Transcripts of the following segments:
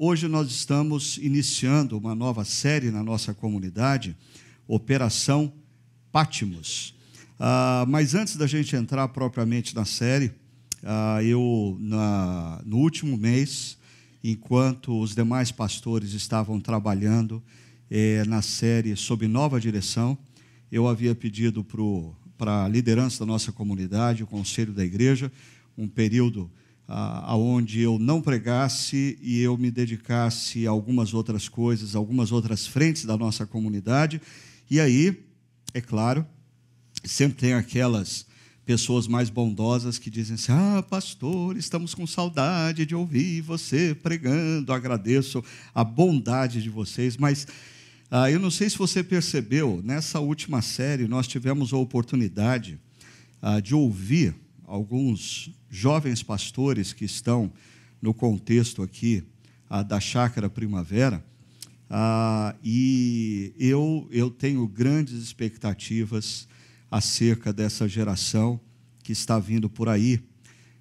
Hoje nós estamos iniciando uma nova série na nossa comunidade, Operação Patmos. Mas antes da gente entrar propriamente na série, no último mês, enquanto os demais pastores estavam trabalhando na série Sob Nova Direção, eu havia pedido para a liderança da nossa comunidade, o conselho da igreja, um período onde eu não pregasse e eu me dedicasse a algumas outras coisas, algumas outras frentes da nossa comunidade. E aí, é claro, sempre tem aquelas pessoas mais bondosas que dizem assim: pastor, estamos com saudade de ouvir você pregando, agradeço a bondade de vocês, mas eu não sei se você percebeu, nessa última série nós tivemos a oportunidade de ouvir alguns jovens pastores que estão no contexto aqui da Chácara Primavera, e eu tenho grandes expectativas acerca dessa geração que está vindo por aí.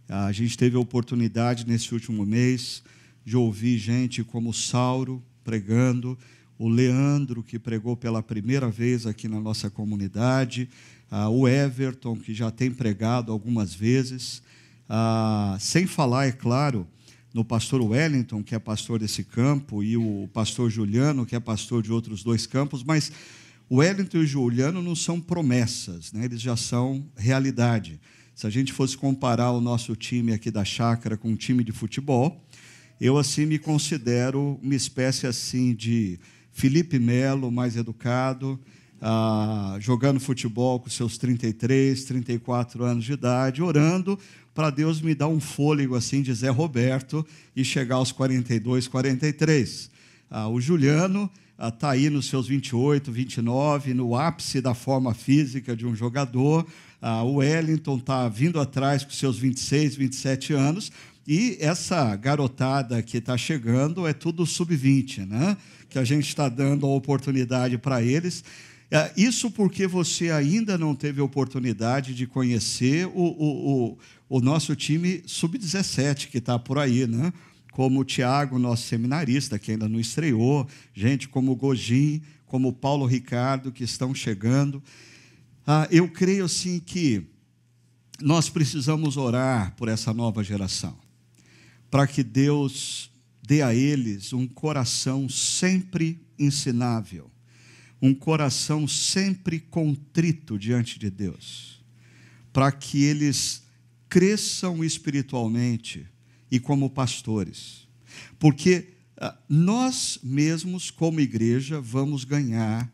A gente teve a oportunidade nesse último mês de ouvir gente como o Sauro pregando, o Leandro, que pregou pela primeira vez aqui na nossa comunidade, o Everton, que já tem pregado algumas vezes, sem falar, é claro, no pastor Wellington, que é pastor desse campo, e o pastor Juliano, que é pastor de outros dois campos, mas o Wellington e o Juliano não são promessas, né? Eles já são realidade. Se a gente fosse comparar o nosso time aqui da Chácara com um time de futebol, eu assim me considero uma espécie assim de Felipe Melo, mais educado, jogando futebol com seus 33, 34 anos de idade, orando para Deus me dar um fôlego assim de Zé Roberto e chegar aos 42, 43. O Juliano está aí nos seus 28, 29, no ápice da forma física de um jogador. O Wellington está vindo atrás com seus 26, 27 anos, e essa garotada que está chegando é tudo sub-20, né? Que a gente está dando a oportunidade para eles. Isso porque você ainda não teve a oportunidade de conhecer o nosso time sub-17, que está por aí, né? Como o Tiago, nosso seminarista, que ainda não estreou, gente como o Gojim, como o Paulo Ricardo, que estão chegando. Eu creio, assim, que nós precisamos orar por essa nova geração, para que Deus dê a eles um coração sempre ensinável, um coração sempre contrito diante de Deus, para que eles cresçam espiritualmente e como pastores, porque nós mesmos, como igreja, vamos ganhar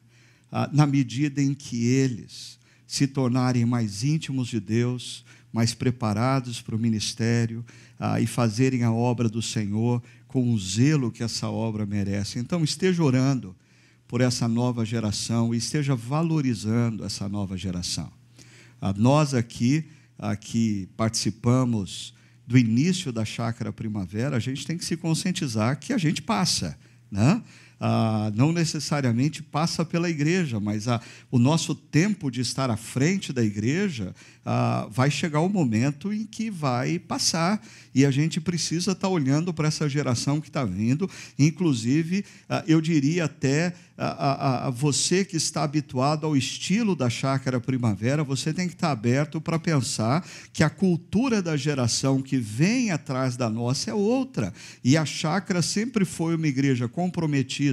na medida em que eles se tornarem mais íntimos de Deus, mais preparados para o ministério e fazerem a obra do Senhor com o zelo que essa obra merece. Então, esteja orando por essa nova geração e esteja valorizando essa nova geração. Nós aqui que participamos do início da Chácara Primavera, a gente tem que se conscientizar que a gente passa, né? Não necessariamente passa pela igreja, mas o nosso tempo de estar à frente da igreja vai chegar o momento em que vai passar, e a gente precisa estar olhando para essa geração que está vindo. Inclusive, eu diria até você que está habituado ao estilo da Chácara Primavera, você tem que estar aberto para pensar que a cultura da geração que vem atrás da nossa é outra, e a Chácara sempre foi uma igreja comprometida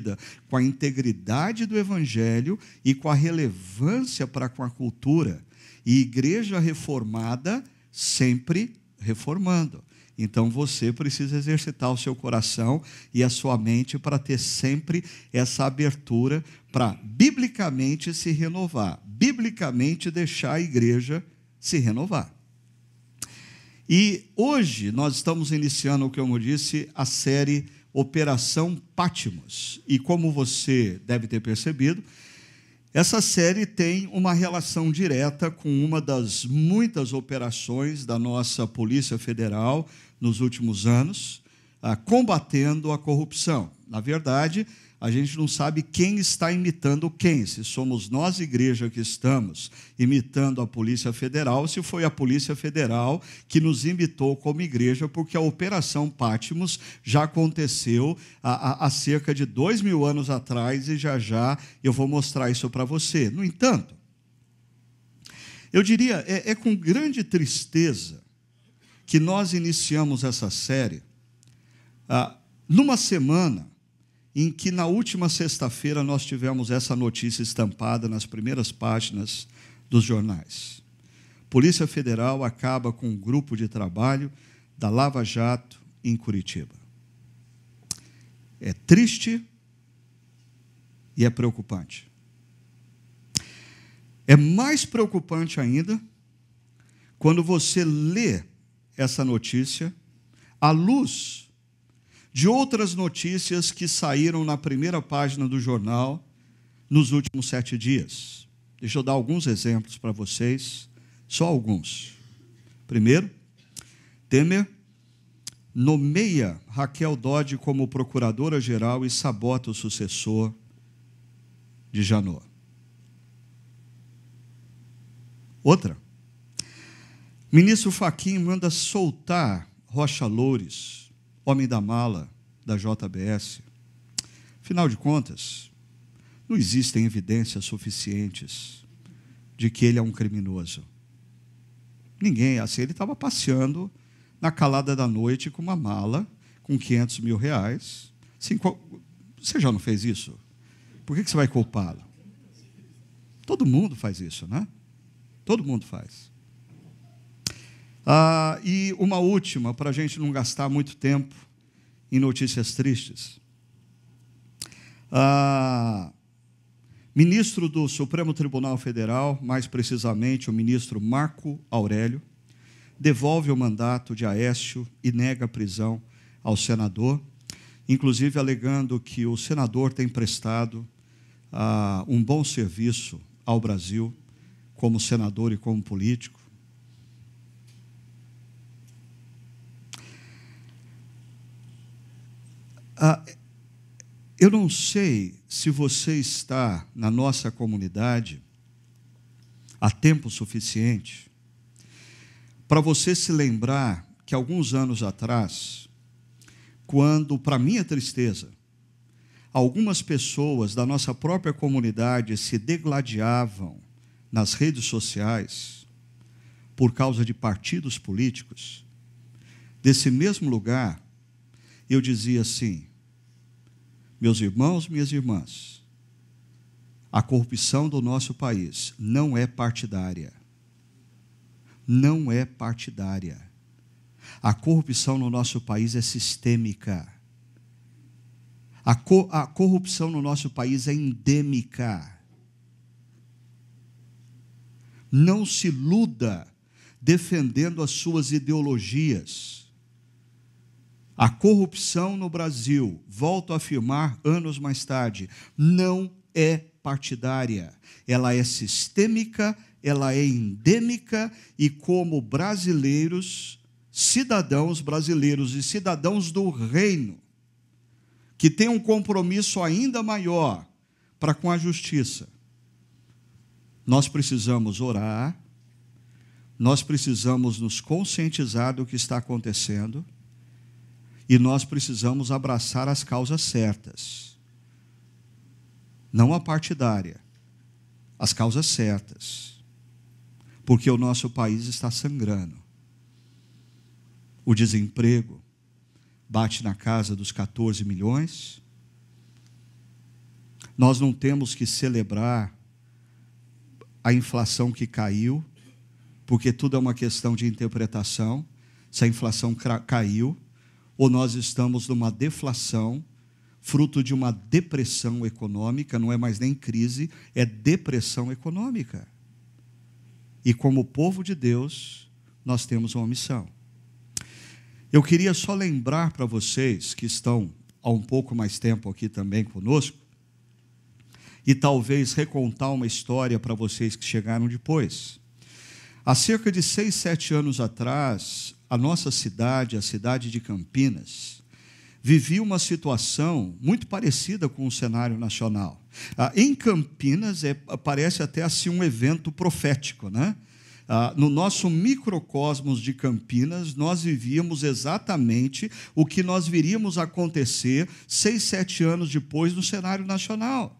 com a integridade do Evangelho e com a relevância para com a cultura, e igreja reformada sempre reformando. Então você precisa exercitar o seu coração e a sua mente para ter sempre essa abertura para biblicamente se renovar, biblicamente deixar a igreja se renovar. E hoje nós estamos iniciando, como eu disse, a série Operação Patmos. E como você deve ter percebido, essa série tem uma relação direta com uma das muitas operações da nossa Polícia Federal nos últimos anos, combatendo a corrupção. Na verdade, a gente não sabe quem está imitando quem, se somos nós, igreja, que estamos imitando a Polícia Federal, se foi a Polícia Federal que nos imitou como igreja, porque a Operação Patmos já aconteceu há cerca de 2000 anos atrás e já eu vou mostrar isso para você. No entanto, eu diria, é com grande tristeza que nós iniciamos essa série numa semana em que, na última sexta-feira, nós tivemos essa notícia estampada nas primeiras páginas dos jornais. Polícia Federal acaba com um grupo de trabalho da Lava Jato em Curitiba. É triste e é preocupante. É mais preocupante ainda quando você lê essa notícia à luz de outras notícias que saíram na primeira página do jornal nos últimos 7 dias. Deixa eu dar alguns exemplos para vocês, só alguns. Primeiro, Temer nomeia Raquel Dodge como procuradora-geral e sabota o sucessor de Janot. Outra, ministro Fachin manda soltar Rocha Loures, homem da mala da JBS. Afinal de contas, não existem evidências suficientes de que ele é um criminoso. Ninguém, assim, ele estava passeando na calada da noite com uma mala com 500 mil reais. Assim, você já não fez isso? Por que você vai culpá-lo? Todo mundo faz isso, né? Todo mundo faz. E uma última, para a gente não gastar muito tempo em notícias tristes. Ministro do Supremo Tribunal Federal, mais precisamente o ministro Marco Aurélio, devolve o mandato de Aécio e nega a prisão ao senador, inclusive alegando que o senador tem prestado um bom serviço ao Brasil como senador e como político. Eu não sei se você está na nossa comunidade há tempo suficiente para você se lembrar que alguns anos atrás, quando, para minha tristeza, algumas pessoas da nossa própria comunidade se degladiavam nas redes sociais por causa de partidos políticos, desse mesmo lugar, eu dizia assim: meus irmãos, minhas irmãs, a corrupção do nosso país não é partidária. Não é partidária. A corrupção no nosso país é sistêmica. A corrupção no nosso país é endêmica. Não se iluda defendendo as suas ideologias. A corrupção no Brasil, volto a afirmar anos mais tarde, não é partidária. Ela é sistêmica, ela é endêmica e, como brasileiros, cidadãos brasileiros e cidadãos do reino, que têm um compromisso ainda maior para com a justiça, nós precisamos orar, nós precisamos nos conscientizar do que está acontecendo e nós precisamos abraçar as causas certas, não a partidária, as causas certas, porque o nosso país está sangrando. O desemprego bate na casa dos 14 milhões. Nós não temos que celebrar a inflação que caiu, porque tudo é uma questão de interpretação, se a inflação caiu, ou nós estamos numa deflação, fruto de uma depressão econômica, não é mais nem crise, é depressão econômica. E como povo de Deus, nós temos uma missão. Eu queria só lembrar para vocês que estão há um pouco mais tempo aqui também conosco, e talvez recontar uma história para vocês que chegaram depois. Há cerca de 6, 7 anos atrás, a nossa cidade, a cidade de Campinas, vivia uma situação muito parecida com o cenário nacional. Em Campinas, parece até assim um evento profético, né? No nosso microcosmos de Campinas, nós vivíamos exatamente o que nós viríamos acontecer 6, 7 anos depois no cenário nacional.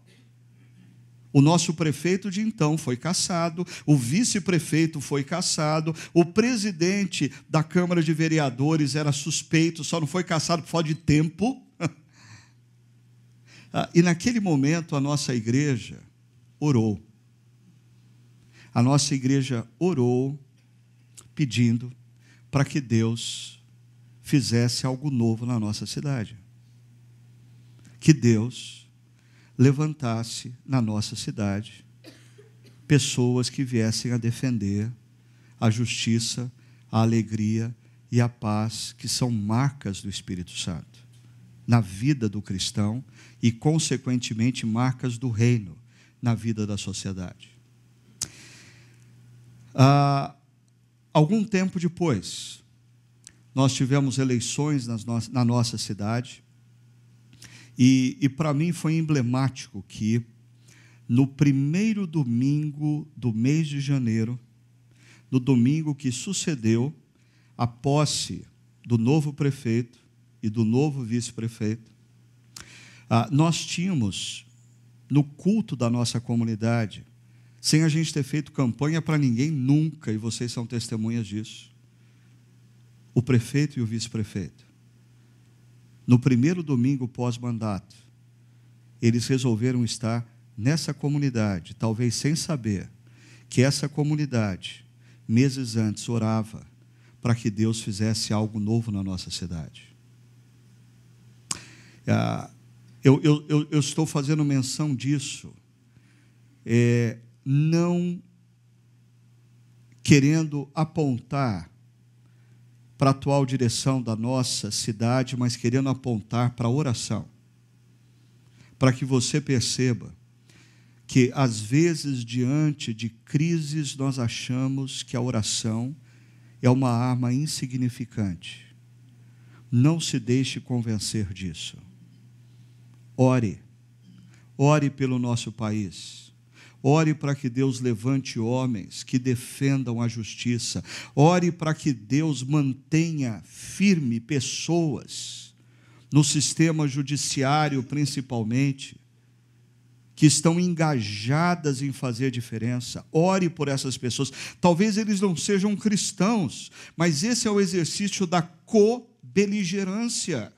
O nosso prefeito de então foi cassado, o vice-prefeito foi cassado, o presidente da Câmara de Vereadores era suspeito, só não foi cassado por falta de tempo. E naquele momento a nossa igreja orou. A nossa igreja orou pedindo para que Deus fizesse algo novo na nossa cidade. Que Deus levantasse na nossa cidade pessoas que viessem a defender a justiça, a alegria e a paz, que são marcas do Espírito Santo na vida do cristão e, consequentemente, marcas do reino na vida da sociedade. Algum tempo depois, nós tivemos eleições na nossa cidade. E para mim foi emblemático que, no primeiro domingo do mês de janeiro, no domingo que sucedeu a posse do novo prefeito e do novo vice-prefeito, nós tínhamos, no culto da nossa comunidade, sem a gente ter feito campanha para ninguém nunca, e vocês são testemunhas disso, o prefeito e o vice-prefeito. No primeiro domingo pós-mandato, eles resolveram estar nessa comunidade, talvez sem saber que essa comunidade, meses antes, orava para que Deus fizesse algo novo na nossa cidade. Eu estou fazendo menção disso, não querendo apontar para a atual direção da nossa cidade, mas querendo apontar para a oração, para que você perceba que, às vezes, diante de crises, nós achamos que a oração é uma arma insignificante. Não se deixe convencer disso. Ore pelo nosso país. Ore para que Deus levante homens que defendam a justiça. Ore para que Deus mantenha firme pessoas no sistema judiciário, principalmente, que estão engajadas em fazer diferença. Ore por essas pessoas. Talvez eles não sejam cristãos, mas esse é o exercício da co-beligerância.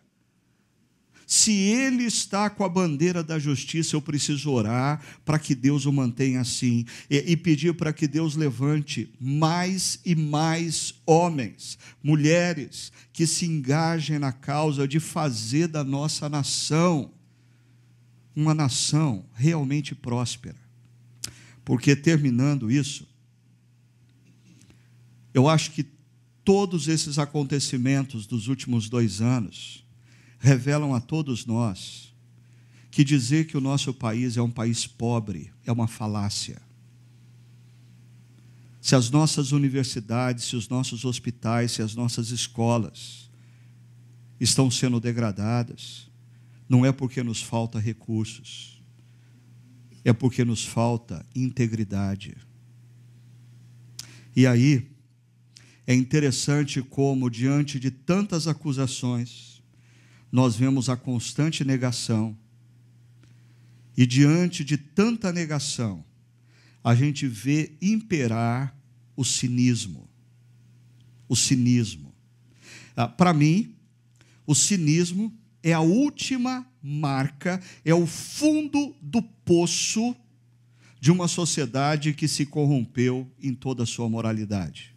Se ele está com a bandeira da justiça, eu preciso orar para que Deus o mantenha assim e pedir para que Deus levante mais e mais homens, mulheres que se engajem na causa de fazer da nossa nação uma nação realmente próspera. Porque, terminando isso, eu acho que todos esses acontecimentos dos últimos 2 anos revelam a todos nós que dizer que o nosso país é um país pobre é uma falácia. Se as nossas universidades, se os nossos hospitais, se as nossas escolas estão sendo degradadas, não é porque nos falta recursos, é porque nos falta integridade. E aí, é interessante como, diante de tantas acusações, nós vemos a constante negação. E diante de tanta negação, a gente vê imperar o cinismo. O cinismo. Para mim, o cinismo é a última marca, é o fundo do poço de uma sociedade que se corrompeu em toda a sua moralidade.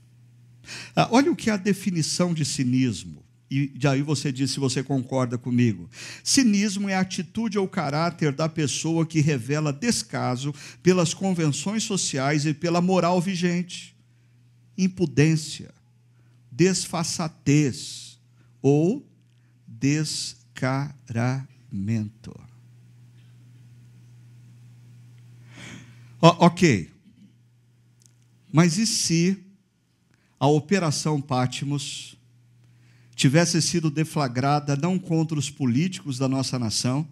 Olha o que é a definição de cinismo. E daí você diz se você concorda comigo. Cinismo é a atitude ou caráter da pessoa que revela descaso pelas convenções sociais e pela moral vigente. Impudência, desfaçatez ou descaramento. Ok. Mas e se a Operação Patmos tivesse sido deflagrada não contra os políticos da nossa nação,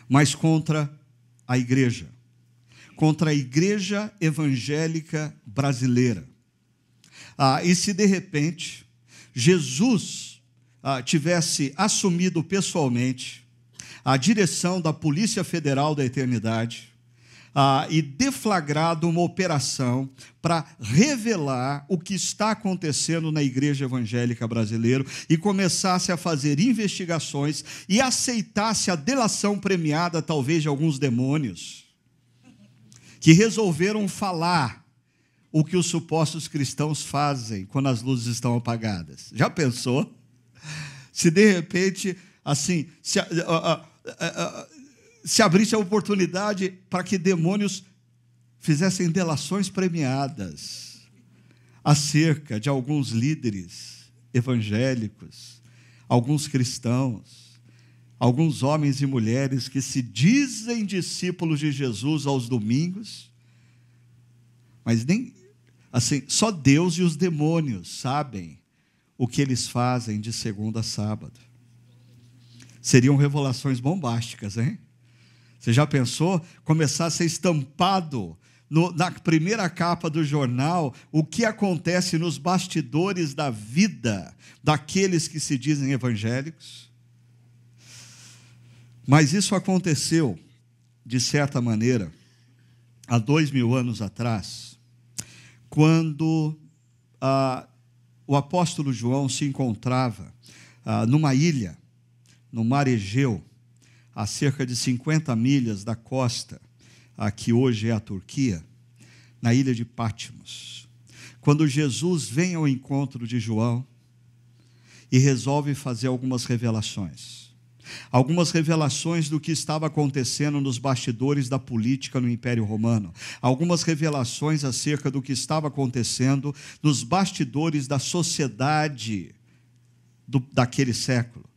mas contra a igreja evangélica brasileira. E se de repente Jesus tivesse assumido pessoalmente a direção da Polícia Federal da Eternidade e deflagrado uma operação para revelar o que está acontecendo na igreja evangélica brasileira e começasse a fazer investigações e aceitasse a delação premiada, talvez, de alguns demônios que resolveram falar o que os supostos cristãos fazem quando as luzes estão apagadas. Já pensou? Se de repente, assim, se abrisse a oportunidade para que demônios fizessem delações premiadas acerca de alguns líderes evangélicos, alguns cristãos, alguns homens e mulheres que se dizem discípulos de Jesus aos domingos, mas nem assim, só Deus e os demônios sabem o que eles fazem de segunda a sábado. Seriam revelações bombásticas, hein? Você já pensou? Começar a ser estampado na primeira capa do jornal o que acontece nos bastidores da vida daqueles que se dizem evangélicos? Mas isso aconteceu, de certa maneira, há 2000 anos atrás, quando o apóstolo João se encontrava numa ilha, no mar Egeu, a cerca de 50 milhas da costa, que hoje é a Turquia, na ilha de Patmos. Quando Jesus vem ao encontro de João e resolve fazer algumas revelações do que estava acontecendo nos bastidores da política no Império Romano, algumas revelações acerca do que estava acontecendo nos bastidores da sociedade daquele século,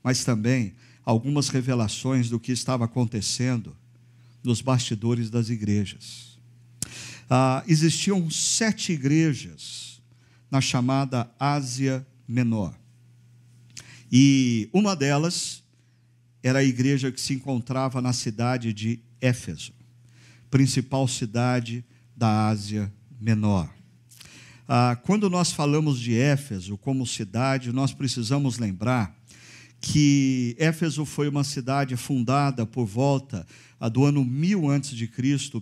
mas também algumas revelações do que estava acontecendo nos bastidores das igrejas. Existiam 7 igrejas na chamada Ásia Menor, e uma delas era a igreja que se encontrava na cidade de Éfeso, principal cidade da Ásia Menor. Quando nós falamos de Éfeso como cidade, nós precisamos lembrar que Éfeso foi uma cidade fundada por volta do ano 1000 a.C.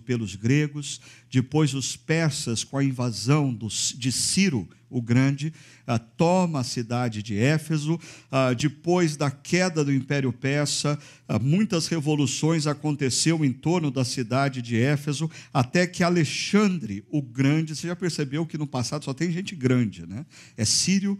pelos gregos, depois os persas, com a invasão de Ciro o Grande, toma a cidade de Éfeso. Depois da queda do Império Persa, muitas revoluções aconteceram em torno da cidade de Éfeso, até que Alexandre o Grande, você já percebeu que no passado só tem gente grande, né? É Ciro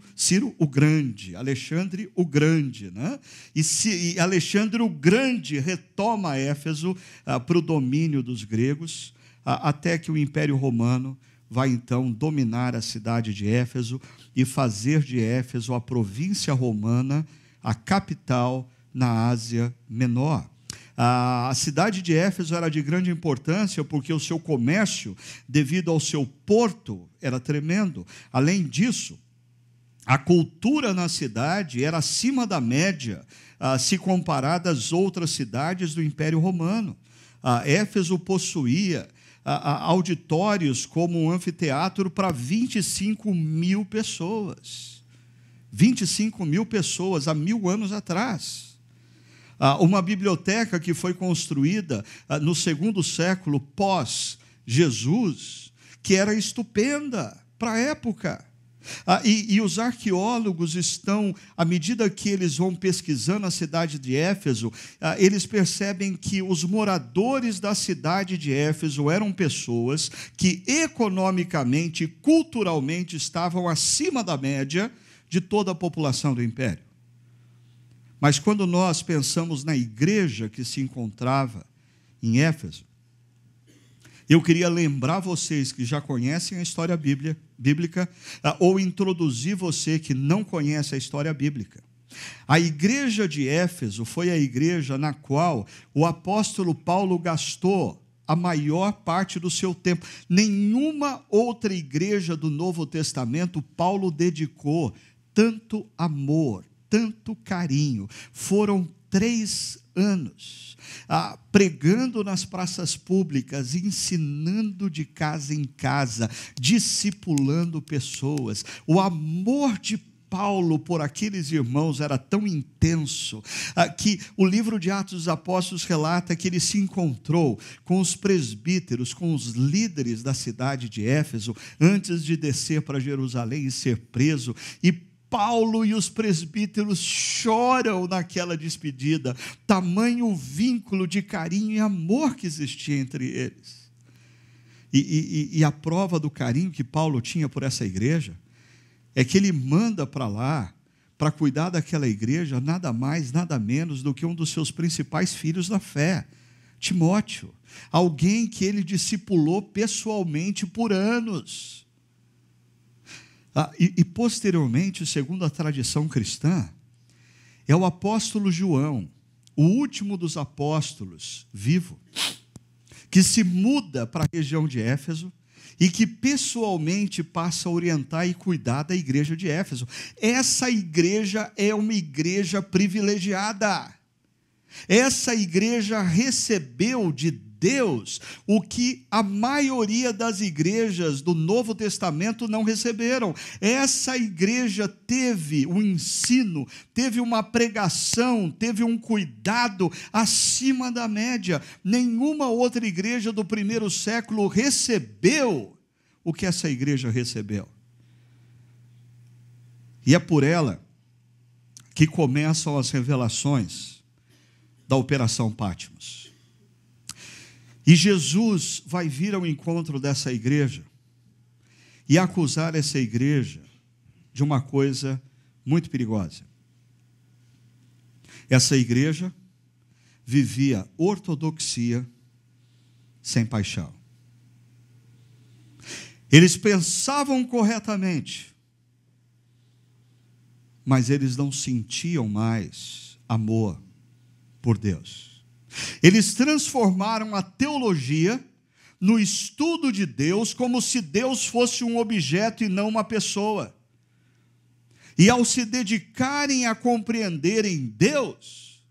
o Grande, Alexandre o Grande, né? E Alexandre o Grande retoma Éfeso para o domínio dos gregos, até que o Império Romano vai então dominar a cidade de Éfeso e fazer de Éfeso a província romana, a capital na Ásia Menor. A cidade de Éfeso era de grande importância porque o seu comércio, devido ao seu porto, era tremendo. Além disso, a cultura na cidade era acima da média, se comparada às outras cidades do Império Romano. Éfeso possuía auditórios como um anfiteatro para 25 mil pessoas. 25 mil pessoas há 1000 anos atrás. Uma biblioteca que foi construída no 2º século pós-Jesus, que era estupenda para a época. E os arqueólogos estão, à medida que eles vão pesquisando a cidade de Éfeso, eles percebem que os moradores da cidade de Éfeso eram pessoas que economicamente e culturalmente estavam acima da média de toda a população do império. Mas quando nós pensamos na igreja que se encontrava em Éfeso, eu queria lembrar vocês que já conhecem a história bíblica, ou introduzir você que não conhece a história bíblica. A igreja de Éfeso foi a igreja na qual o apóstolo Paulo gastou a maior parte do seu tempo. Nenhuma outra igreja do Novo Testamento Paulo dedicou tanto amor, tanto carinho. Foram 3 anos pregando nas praças públicas, ensinando de casa em casa, discipulando pessoas. O amor de Paulo por aqueles irmãos era tão intenso que o livro de Atos dos Apóstolos relata que ele se encontrou com os presbíteros, com os líderes da cidade de Éfeso, antes de descer para Jerusalém e ser preso. E Paulo e os presbíteros choram naquela despedida, tamanho vínculo de carinho e amor que existia entre eles. E a prova do carinho que Paulo tinha por essa igreja é que ele manda para lá, para cuidar daquela igreja, nada mais, nada menos do que um dos seus principais filhos da fé, Timóteo, alguém que ele discipulou pessoalmente por anos. E posteriormente, segundo a tradição cristã, é o apóstolo João, o último dos apóstolos vivo, que se muda para a região de Éfeso, e que pessoalmente passa a orientar e cuidar da igreja de Éfeso. Essa igreja é uma igreja privilegiada. Essa igreja recebeu de Deus o que a maioria das igrejas do Novo Testamento não receberam. Essa igreja teve um ensino, teve uma pregação, teve um cuidado acima da média. Nenhuma outra igreja do primeiro século recebeu o que essa igreja recebeu. E é por ela que começam as revelações da Operação Patmos. E Jesus vai vir ao encontro dessa igreja e acusar essa igreja de uma coisa muito perigosa. Essa igreja vivia ortodoxia sem paixão. Eles pensavam corretamente, mas eles não sentiam mais amor por Deus. Eles transformaram a teologia no estudo de Deus, como se Deus fosse um objeto e não uma pessoa. E ao se dedicarem a compreenderem Deus,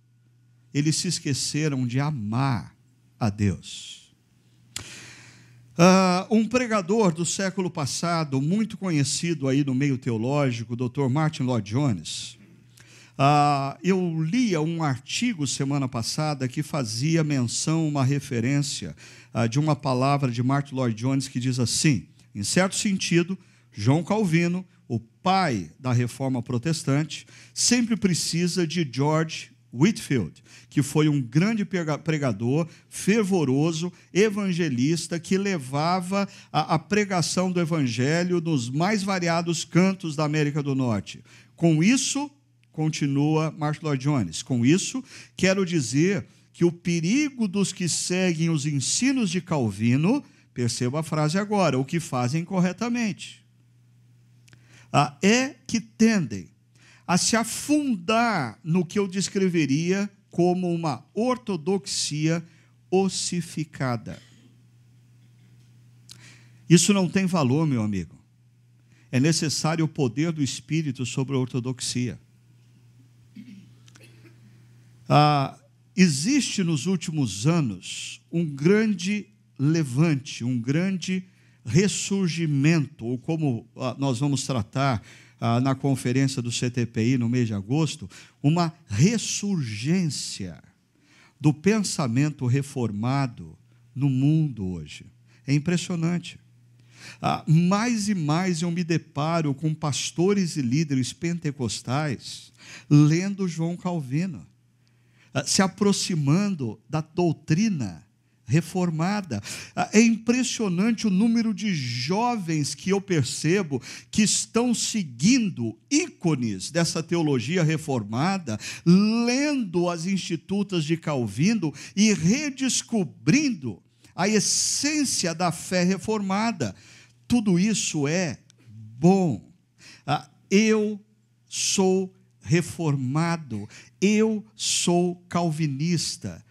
eles se esqueceram de amar a Deus. Um pregador do século passado, muito conhecido aí no meio teológico, o Dr. Martyn Lloyd-Jones, eu lia um artigo semana passada que fazia menção, uma referência de uma palavra de Martyn Lloyd-Jones que diz assim: em certo sentido, João Calvino, o pai da reforma protestante, sempre precisa de George Whitefield, que foi um grande pregador, fervoroso, evangelista, que levava a pregação do evangelho nos mais variados cantos da América do Norte. Com isso, continua Martyn Lloyd-Jones, com isso, quero dizer que o perigo dos que seguem os ensinos de Calvino, perceba a frase agora, o que fazem corretamente, é que tendem a se afundar no que eu descreveria como uma ortodoxia ossificada. Isso não tem valor, meu amigo. É necessário o poder do Espírito sobre a ortodoxia. Existe nos últimos anos um grande levante, um grande ressurgimento, ou como nós vamos tratar na conferência do CTPI no mês de agosto, uma ressurgência do pensamento reformado no mundo hoje. É impressionante. Mais e mais eu me deparo com pastores e líderes pentecostais lendo João Calvino, se aproximando da doutrina reformada. É impressionante o número de jovens que eu percebo que estão seguindo ícones dessa teologia reformada, lendo as institutas de Calvino e redescobrindo a essência da fé reformada. Tudo isso é bom. Eu sou reformado, eu sou calvinista.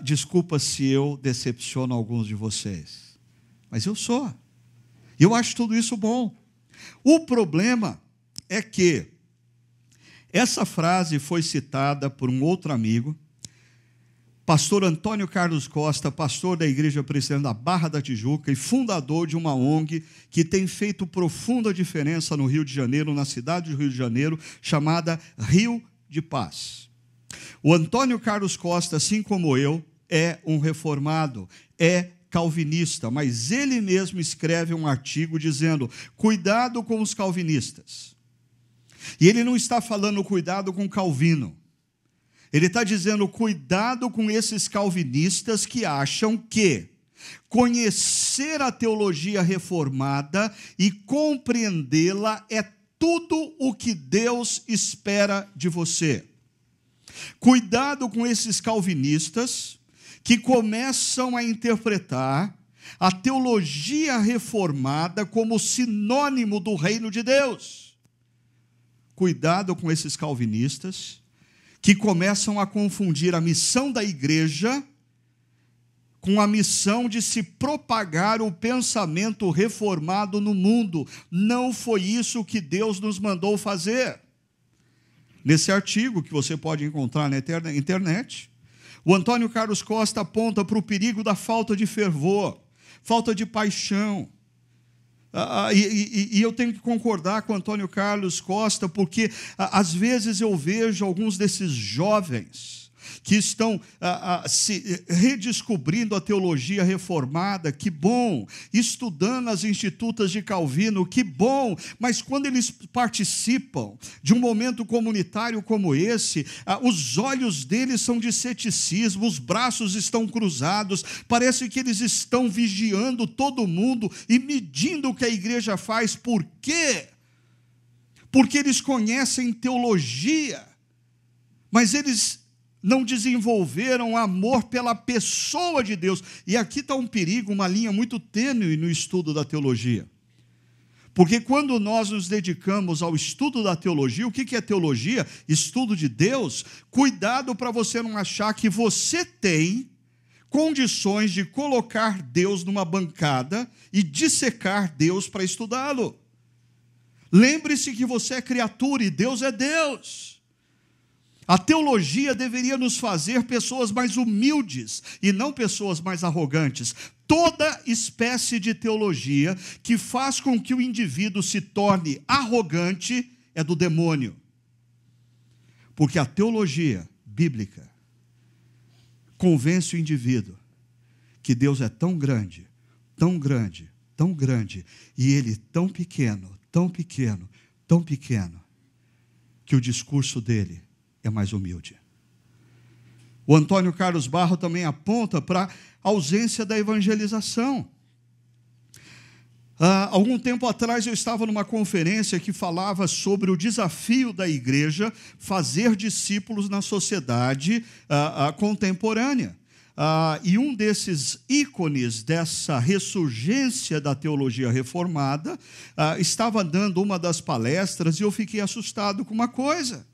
Desculpa se eu decepciono alguns de vocês, mas eu sou. Eu acho tudo isso bom. O problema é que essa frase foi citada por um outro amigo, pastor Antônio Carlos Costa, pastor da Igreja Presbiteriana da Barra da Tijuca e fundador de uma ONG que tem feito profunda diferença no Rio de Janeiro, na cidade do Rio de Janeiro, chamada Rio de Paz. O Antônio Carlos Costa, assim como eu, é um reformado, é calvinista, mas ele mesmo escreve um artigo dizendo: cuidado com os calvinistas. E ele não está falando cuidado com Calvino. Ele está dizendo cuidado com esses calvinistas que acham que conhecer a teologia reformada e compreendê-la é tudo o que Deus espera de você. Cuidado com esses calvinistas que começam a interpretar a teologia reformada como sinônimo do reino de Deus. Cuidado com esses calvinistas que começam a confundir a missão da igreja com a missão de se propagar o pensamento reformado no mundo. Não foi isso que Deus nos mandou fazer. Nesse artigo, que você pode encontrar na internet, o Antônio Carlos Costa aponta para o perigo da falta de fervor, falta de paixão. E eu tenho que concordar com o Antônio Carlos Costa, porque às vezes eu vejo alguns desses jovens que estão se redescobrindo a teologia reformada, que bom, estudando as institutas de Calvino, que bom, mas quando eles participam de um momento comunitário como esse, os olhos deles são de ceticismo, os braços estão cruzados, parece que eles estão vigiando todo mundo e medindo o que a igreja faz. Por quê? Porque eles conhecem teologia, mas eles não desenvolveram amor pela pessoa de Deus. E aqui está um perigo, uma linha muito tênue no estudo da teologia. Porque quando nós nos dedicamos ao estudo da teologia, o que é teologia? Estudo de Deus. Cuidado para você não achar que você tem condições de colocar Deus numa bancada e dissecar Deus para estudá-lo. Lembre-se que você é criatura e Deus é Deus. A teologia deveria nos fazer pessoas mais humildes e não pessoas mais arrogantes. Toda espécie de teologia que faz com que o indivíduo se torne arrogante é do demônio. Porque a teologia bíblica convence o indivíduo que Deus é tão grande, tão grande, tão grande, e ele tão pequeno, tão pequeno, tão pequeno, que o discurso dele é mais humilde. O Antônio Carlos Barro também aponta para a ausência da evangelização. Algum tempo atrás eu estava numa conferência que falava sobre o desafio da igreja fazer discípulos na sociedade contemporânea. E um desses ícones dessa ressurgência da teologia reformada estava dando uma das palestras e eu fiquei assustado com uma coisa.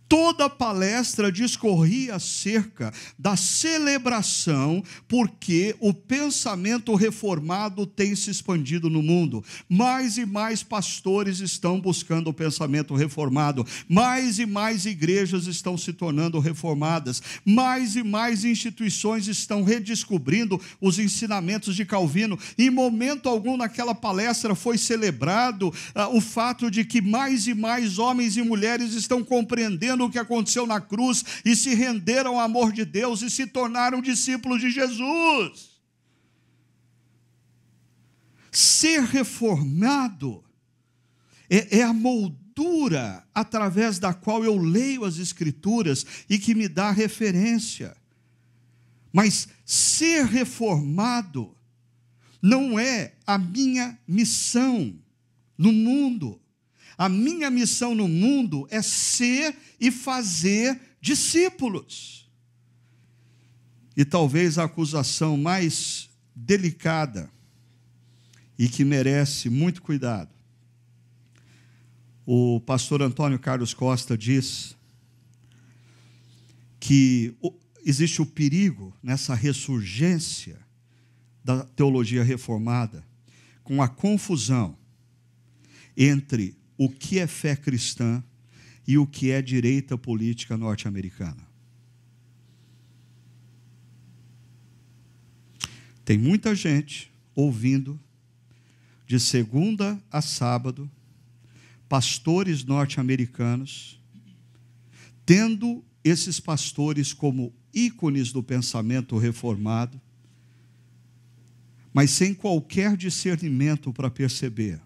Toda a palestra discorria acerca da celebração, porque o pensamento reformado tem se expandido no mundo. Mais e mais pastores estão buscando o pensamento reformado. Mais e mais igrejas estão se tornando reformadas. Mais e mais instituições estão redescobrindo os ensinamentos de Calvino. Em momento algum naquela palestra foi celebrado o fato de que mais e mais homens e mulheres estão compreendendo o que aconteceu na cruz e se renderam ao amor de Deus e se tornaram discípulos de Jesus. Ser reformado é a moldura através da qual eu leio as Escrituras e que me dá referência. Mas ser reformado não é a minha missão no mundo. A minha missão no mundo é ser e fazer discípulos. E talvez a acusação mais delicada e que merece muito cuidado. O pastor Antônio Carlos Costa diz que existe o perigo nessa ressurgência da teologia reformada com a confusão entre o que é fé cristã e o que é direita política norte-americana. Tem muita gente ouvindo, de segunda a sábado, pastores norte-americanos, tendo esses pastores como ícones do pensamento reformado, mas sem qualquer discernimento para perceber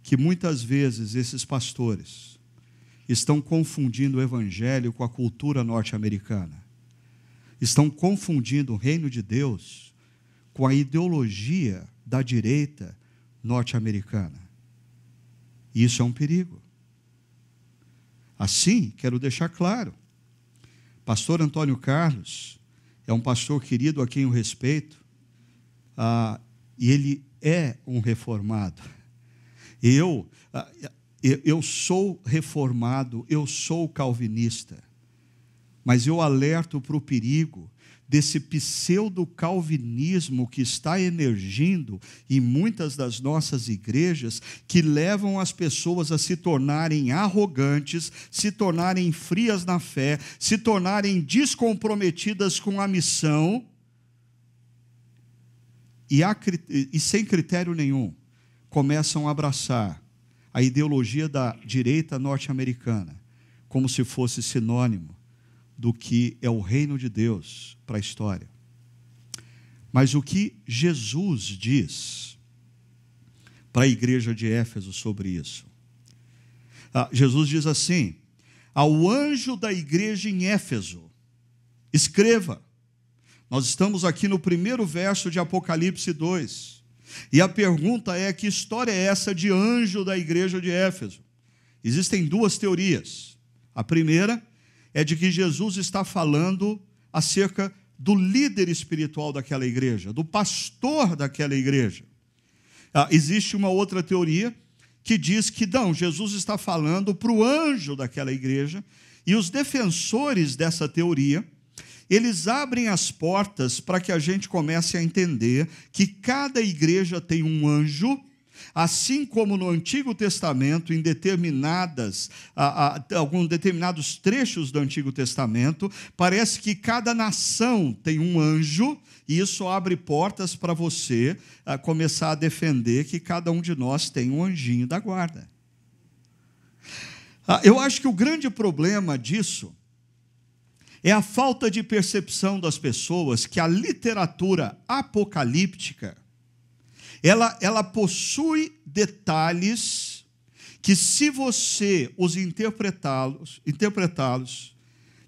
que muitas vezes esses pastores estão confundindo o evangelho com a cultura norte-americana, estão confundindo o reino de Deus com a ideologia da direita norte-americana. E isso é um perigo. Assim, quero deixar claro, pastor Antônio Carlos é um pastor querido a quem eu respeito, e ele é um reformado. Eu sou reformado, eu sou calvinista, mas eu alerto para o perigo desse pseudo-calvinismo que está emergindo em muitas das nossas igrejas, que levam as pessoas a se tornarem arrogantes, se tornarem frias na fé, se tornarem descomprometidas com a missão, e sem critério nenhum, começam a abraçar a ideologia da direita norte-americana, como se fosse sinônimo do que é o reino de Deus para a história. Mas o que Jesus diz para a igreja de Éfeso sobre isso? Jesus diz assim: ao anjo da igreja em Éfeso, escreva. Nós estamos aqui no primeiro verso de Apocalipse 2. E a pergunta é: que história é essa de anjo da igreja de Éfeso? Existem duas teorias. A primeira é de que Jesus está falando acerca do líder espiritual daquela igreja, do pastor daquela igreja. Existe uma outra teoria que diz que não, Jesus está falando para o anjo daquela igreja, e os defensores dessa teoria, eles abrem as portas para que a gente comece a entender que cada igreja tem um anjo, assim como no Antigo Testamento, em alguns determinados trechos do Antigo Testamento, parece que cada nação tem um anjo, e isso abre portas para você começar a defender que cada um de nós tem um anjinho da guarda. Eu acho que o grande problema disso é a falta de percepção das pessoas que a literatura apocalíptica, ela possui detalhes que, se você os interpretá-los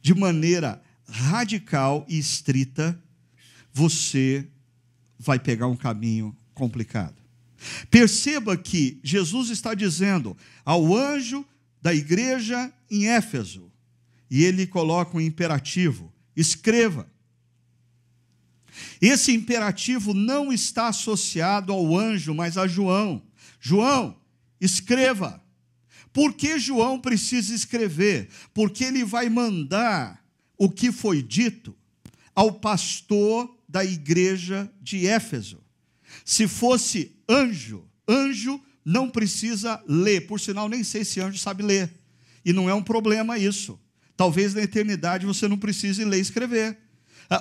de maneira radical e estrita, você vai pegar um caminho complicado. Perceba que Jesus está dizendo ao anjo da igreja em Éfeso, e ele coloca um imperativo: escreva. Esse imperativo não está associado ao anjo, mas a João. João, escreva. Por que João precisa escrever? Porque ele vai mandar o que foi dito ao pastor da igreja de Éfeso. Se fosse anjo não precisa ler. Por sinal, nem sei se anjo sabe ler. E não é um problema isso. Talvez na eternidade você não precise ler e escrever.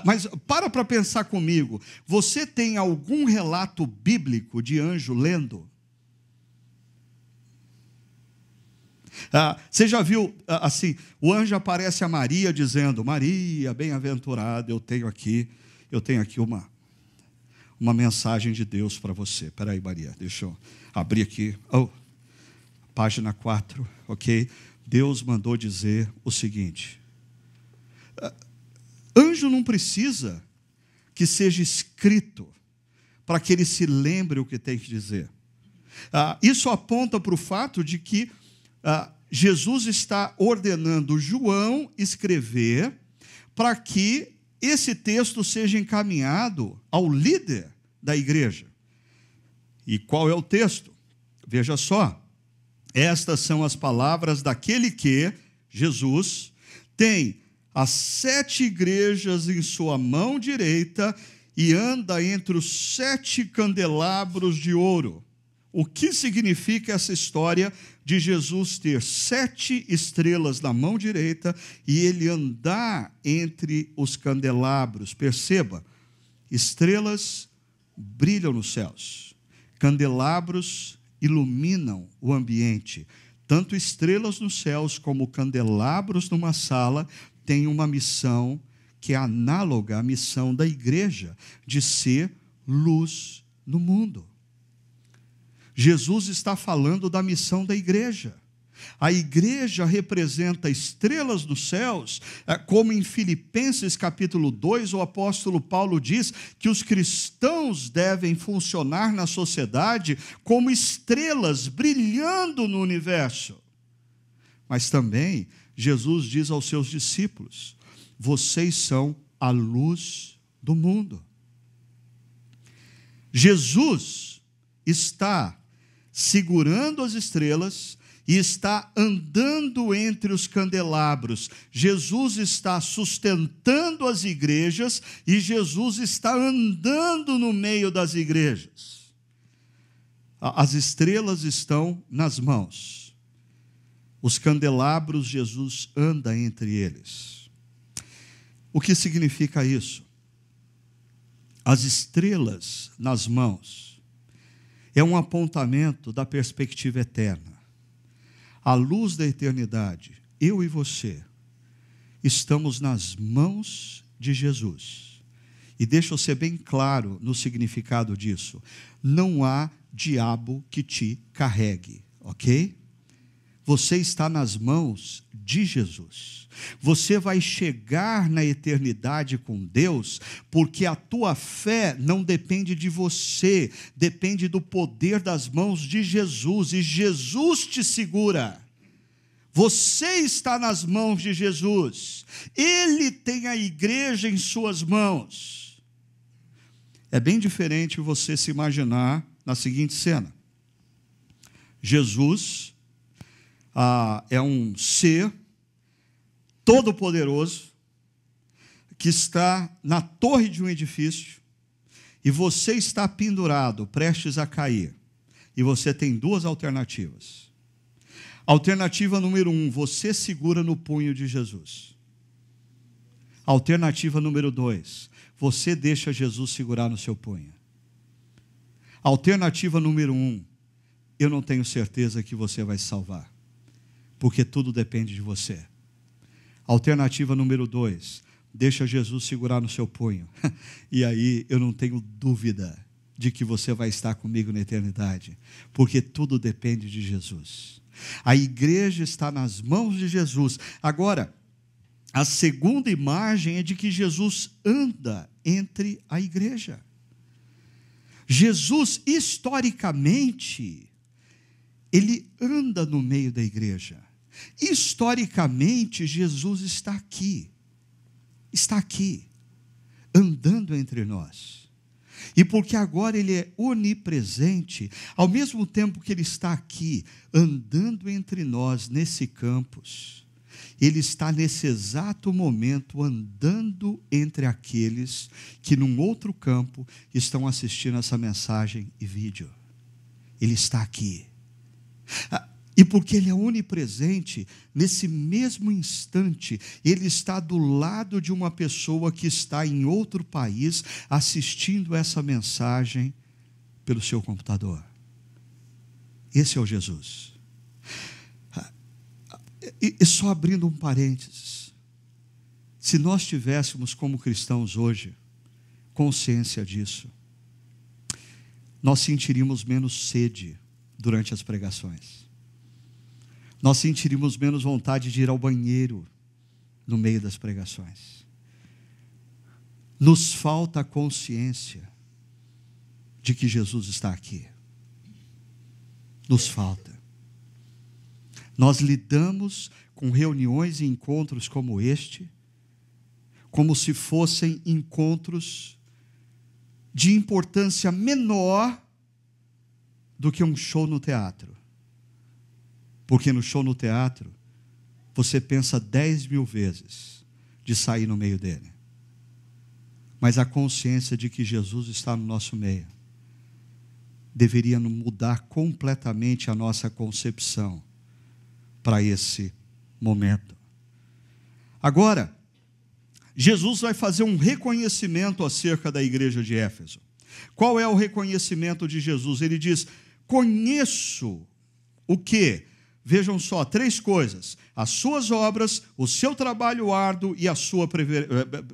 Mas para pensar comigo. Você tem algum relato bíblico de anjo lendo? Você já viu assim, o anjo aparece a Maria dizendo: Maria, bem-aventurada, eu tenho aqui uma mensagem de Deus para você. Espera aí, Maria, deixa eu abrir aqui. Página 4, ok? Deus mandou dizer o seguinte: anjo não precisa que seja escrito para que ele se lembre o que tem que dizer. Isso aponta para o fato de que Jesus está ordenando João escrever para que esse texto seja encaminhado ao líder da igreja. E qual é o texto? Veja só. Estas são as palavras daquele que, Jesus, tem as 7 igrejas em sua mão direita e anda entre os 7 candelabros de ouro. o que significa essa história de Jesus ter 7 estrelas na mão direita e ele andar entre os candelabros. Perceba, estrelas brilham nos céus, candelabros iluminam o ambiente. Tanto estrelas nos céus como candelabros numa sala têm uma missão que é análoga à missão da igreja, de ser luz no mundo. Jesus está falando da missão da igreja. A igreja representa estrelas nos céus, como em Filipenses capítulo 2, o apóstolo Paulo diz que os cristãos devem funcionar na sociedade como estrelas brilhando no universo. Mas também Jesus diz aos seus discípulos: vocês são a luz do mundo. Jesus está segurando as estrelas e está andando entre os candelabros. Jesus está sustentando as igrejas e Jesus está andando no meio das igrejas. As estrelas estão nas mãos. Os candelabros, Jesus anda entre eles. O que significa isso? As estrelas nas mãos é um apontamento da perspectiva eterna. A luz da eternidade, eu e você, estamos nas mãos de Jesus. E deixa eu ser bem claro no significado disso. Não há diabo que te carregue, ok? Você está nas mãos de Jesus. Você vai chegar na eternidade com Deus, porque a tua fé não depende de você, depende do poder das mãos de Jesus, e Jesus te segura. Você está nas mãos de Jesus. Ele tem a igreja em suas mãos. É bem diferente você se imaginar na seguinte cena. Jesus é um ser todo-poderoso que está na torre de um edifício e você está pendurado, prestes a cair. E você tem 2 alternativas. Alternativa número 1, você segura no punho de Jesus. Alternativa número 2, você deixa Jesus segurar no seu punho. Alternativa número 1, eu não tenho certeza que você vai se salvar, porque tudo depende de você. Alternativa número 2, deixa Jesus segurar no seu punho. E aí eu não tenho dúvida de que você vai estar comigo na eternidade, porque tudo depende de Jesus. A igreja está nas mãos de Jesus. Agora, a segunda imagem é de que Jesus anda entre a igreja. Jesus, historicamente, ele anda no meio da igreja. Historicamente, Jesus está aqui, andando entre nós. E porque agora ele é onipresente, ao mesmo tempo que ele está aqui, andando entre nós nesse campus, ele está nesse exato momento andando entre aqueles que num outro campo estão assistindo essa mensagem e vídeo. Ele está aqui. E porque ele é onipresente, nesse mesmo instante, ele está do lado de uma pessoa que está em outro país, assistindo essa mensagem pelo seu computador. Esse é o Jesus. E só abrindo um parênteses, se nós tivéssemos como cristãos hoje, consciência disso, nós sentiríamos menos sede durante as pregações. Nós sentiríamos menos vontade de ir ao banheiro no meio das pregações. Nos falta a consciência de que Jesus está aqui. Nos falta. Nós lidamos com reuniões e encontros como este, como se fossem encontros de importância menor do que um show no teatro. Porque no show no teatro, você pensa 10.000 vezes de sair no meio dele. Mas a consciência de que Jesus está no nosso meio deveria mudar completamente a nossa concepção para esse momento. Agora, Jesus vai fazer um reconhecimento acerca da igreja de Éfeso. Qual é o reconhecimento de Jesus? Ele diz: conheço o quê? Vejam só, 3 coisas: as suas obras, o seu trabalho árduo e a sua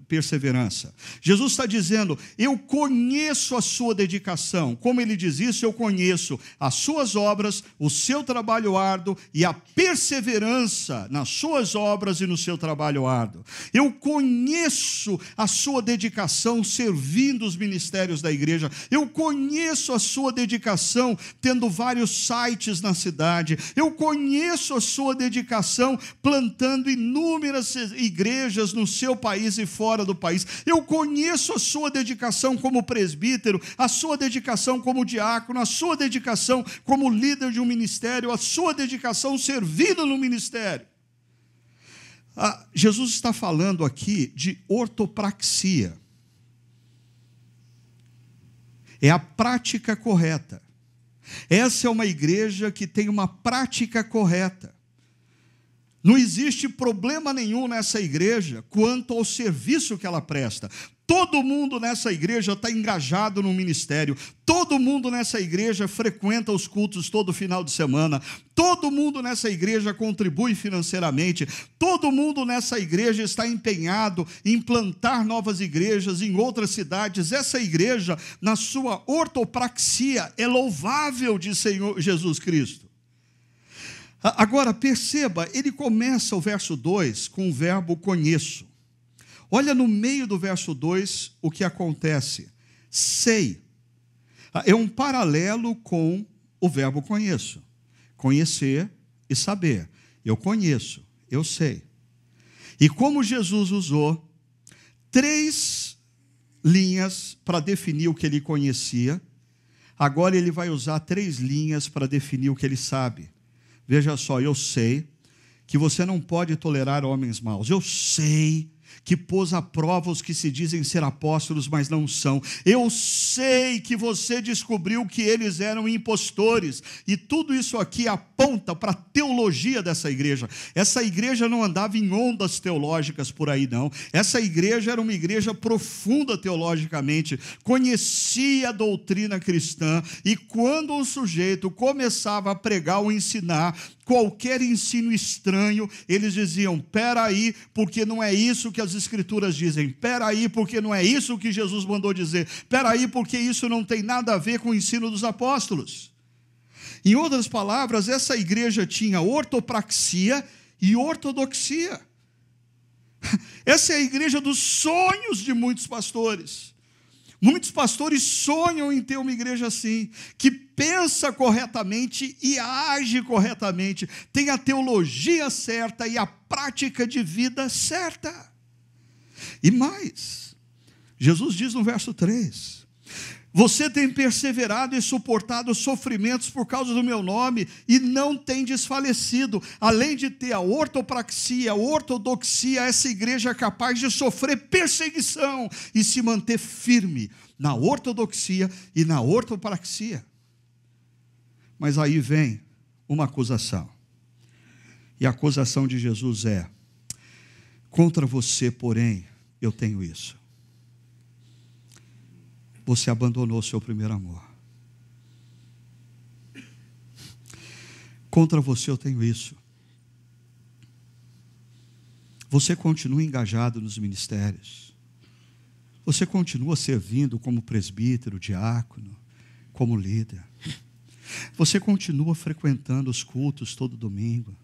perseverança. Jesus está dizendo: eu conheço a sua dedicação. Como ele diz isso? Eu conheço as suas obras, o seu trabalho árduo e a perseverança nas suas obras e no seu trabalho árduo. Eu conheço a sua dedicação servindo os ministérios da igreja. Eu conheço a sua dedicação tendo vários sites na cidade. Eu conheço a sua dedicação plantando inúmeras igrejas no seu país e fora do país. Eu conheço a sua dedicação como presbítero, a sua dedicação como diácono, a sua dedicação como líder de um ministério, a sua dedicação servindo no ministério. Jesus está falando aqui de ortopraxia. É a prática correta. Essa é uma igreja que tem uma prática correta. Não existe problema nenhum nessa igreja quanto ao serviço que ela presta. Todo mundo nessa igreja está engajado no ministério. Todo mundo nessa igreja frequenta os cultos todo final de semana. Todo mundo nessa igreja contribui financeiramente. Todo mundo nessa igreja está empenhado em plantar novas igrejas em outras cidades. Essa igreja, na sua ortopraxia, é louvável de Senhor Jesus Cristo. Agora, perceba, ele começa o verso 2 com o verbo conheço. Olha no meio do verso 2 o que acontece. Sei. É um paralelo com o verbo conheço. Conhecer e saber. Eu conheço, eu sei. E como Jesus usou 3 linhas para definir o que ele conhecia, agora ele vai usar 3 linhas para definir o que ele sabe. Veja só, eu sei que você não pode tolerar homens maus. Eu sei que pôs à prova os que se dizem ser apóstolos, mas não são. Eu sei que você descobriu que eles eram impostores. E tudo isso aqui aponta para a teologia dessa igreja. Essa igreja não andava em ondas teológicas por aí, não. Essa igreja era uma igreja profunda teologicamente, conhecia a doutrina cristã, e quando um sujeito começava a pregar ou ensinar qualquer ensino estranho, eles diziam: peraí, porque não é isso que as escrituras dizem, peraí, porque não é isso que Jesus mandou dizer, peraí, porque isso não tem nada a ver com o ensino dos apóstolos. Em outras palavras, essa igreja tinha ortopraxia e ortodoxia. Essa é a igreja dos sonhos de muitos pastores. Muitos pastores sonham em ter uma igreja assim, que pensa corretamente e age corretamente, tem a teologia certa e a prática de vida certa. E mais, Jesus diz no verso 3, você tem perseverado e suportado sofrimentos por causa do meu nome e não tem desfalecido. Além de ter a ortopraxia, a ortodoxia, essa igreja é capaz de sofrer perseguição e se manter firme na ortodoxia e na ortopraxia. Mas aí vem uma acusação. E a acusação de Jesus é: contra você, porém, eu tenho isso. Você abandonou o seu primeiro amor. Contra você eu tenho isso. Você continua engajado nos ministérios. Você continua servindo como presbítero, diácono, como líder. Você continua frequentando os cultos todo domingo.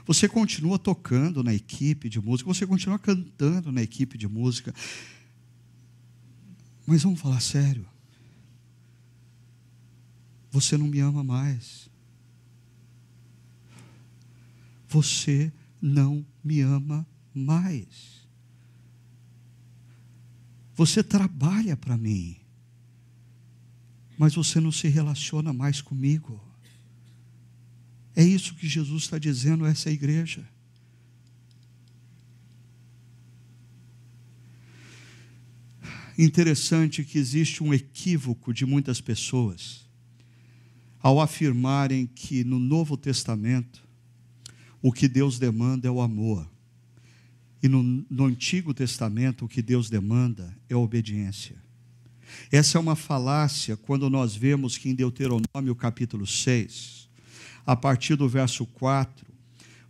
Você continua tocando na equipe de música. Você continua cantando na equipe de música. Mas vamos falar sério. Você não me ama mais. Você não me ama mais. Você trabalha para mim, mas você não se relaciona mais comigo. É isso que Jesus está dizendo a essa igreja. Interessante que existe um equívoco de muitas pessoas ao afirmarem que no Novo Testamento o que Deus demanda é o amor, e no Antigo Testamento o que Deus demanda é a obediência. Essa é uma falácia quando nós vemos que em Deuteronômio capítulo 6, a partir do verso 4,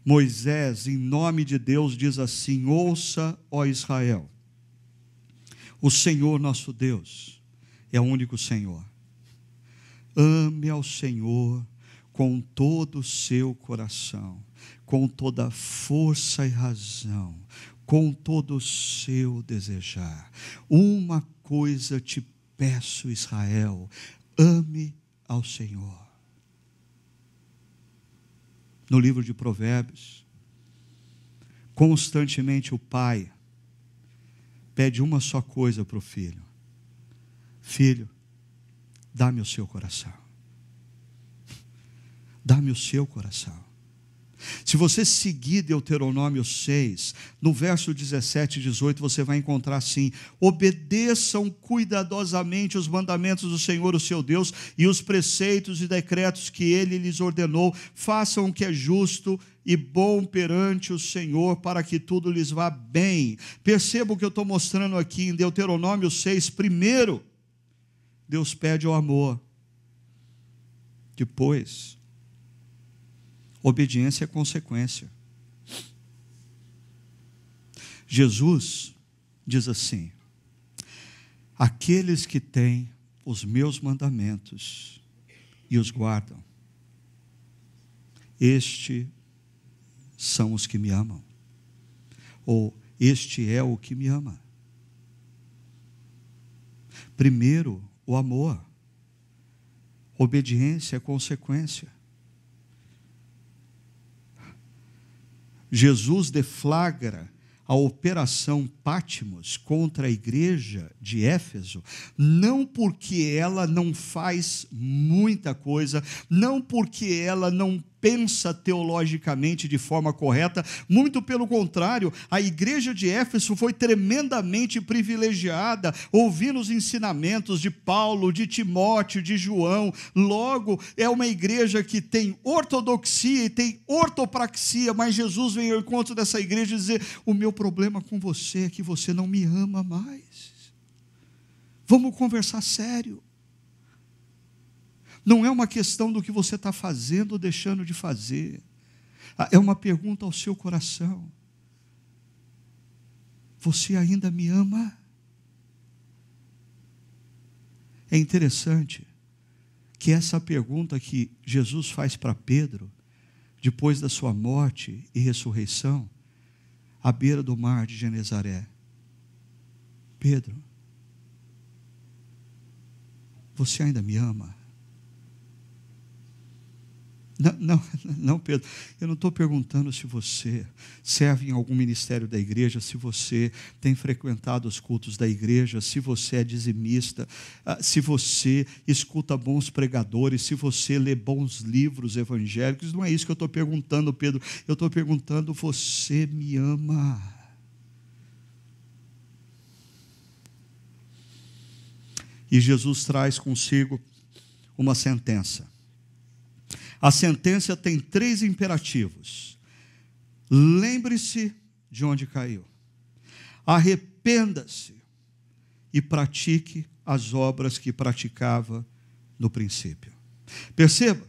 Moisés, em nome de Deus, diz assim: ouça, ó Israel, o Senhor nosso Deus é o único Senhor. Ame ao Senhor com todo o seu coração, com toda força e razão, com todo o seu desejar. Uma coisa te peço, Israel: ame ao Senhor. No livro de Provérbios, constantemente o pai pede uma só coisa para o filho: filho, dá-me o seu coração. Dá-me o seu coração. Se você seguir Deuteronômio 6, no verso 17 e 18, você vai encontrar assim: obedeçam cuidadosamente os mandamentos do Senhor, o seu Deus, e os preceitos e decretos que Ele lhes ordenou. Façam o que é justo e bom perante o Senhor, para que tudo lhes vá bem. Perceba o que eu estou mostrando aqui em Deuteronômio 6. Primeiro, Deus pede o amor. Depois, obediência é consequência. Jesus diz assim: aqueles que têm os meus mandamentos e os guardam, estes são os que me amam. Ou este é o que me ama. Primeiro, o amor. Obediência é consequência. Jesus deflagra a operação Patmos contra a igreja de Éfeso, não porque ela não faz muita coisa, não porque ela não pensa teologicamente de forma correta, muito pelo contrário, a igreja de Éfeso foi tremendamente privilegiada, ouvindo os ensinamentos de Paulo, de Timóteo, de João. Logo, é uma igreja que tem ortodoxia e tem ortopraxia, mas Jesus vem ao encontro dessa igreja e dizer: o meu problema com você é que você não me ama mais. Vamos conversar sério. Não é uma questão do que você está fazendo ou deixando de fazer. É uma pergunta ao seu coração: você ainda me ama? É interessante que essa pergunta que Jesus faz para Pedro, depois da sua morte e ressurreição, à beira do mar de Genezaré: Pedro, você ainda me ama? Não, Pedro, eu não estou perguntando se você serve em algum ministério da igreja, se você tem frequentado os cultos da igreja, se você é dizimista, se você escuta bons pregadores, se você lê bons livros evangélicos. Não é isso que eu estou perguntando, Pedro. Eu estou perguntando: você me ama? E Jesus traz consigo uma sentença. A sentença tem 3 imperativos. Lembre-se de onde caiu. Arrependa-se e pratique as obras que praticava no princípio. Perceba,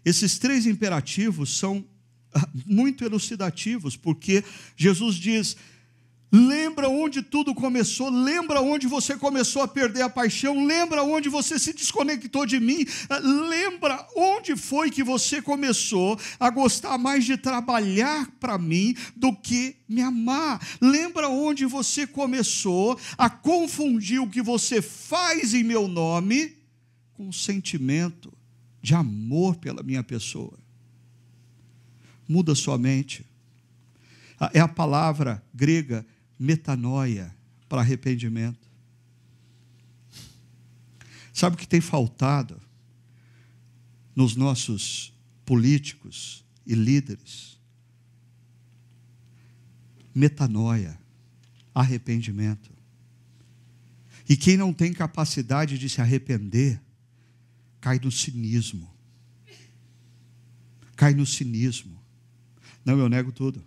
esses 3 imperativos são muito elucidativos, porque Jesus diz: lembra onde tudo começou, lembra onde você começou a perder a paixão, lembra onde você se desconectou de mim, lembra onde foi que você começou a gostar mais de trabalhar para mim do que me amar, lembra onde você começou a confundir o que você faz em meu nome com um sentimento de amor pela minha pessoa. Muda sua mente. É a palavra grega metanoia para arrependimento. Sabe o que tem faltado nos nossos políticos e líderes? Metanoia, arrependimento. E quem não tem capacidade de se arrepender, cai no cinismo, cai no cinismo. Não, eu nego tudo.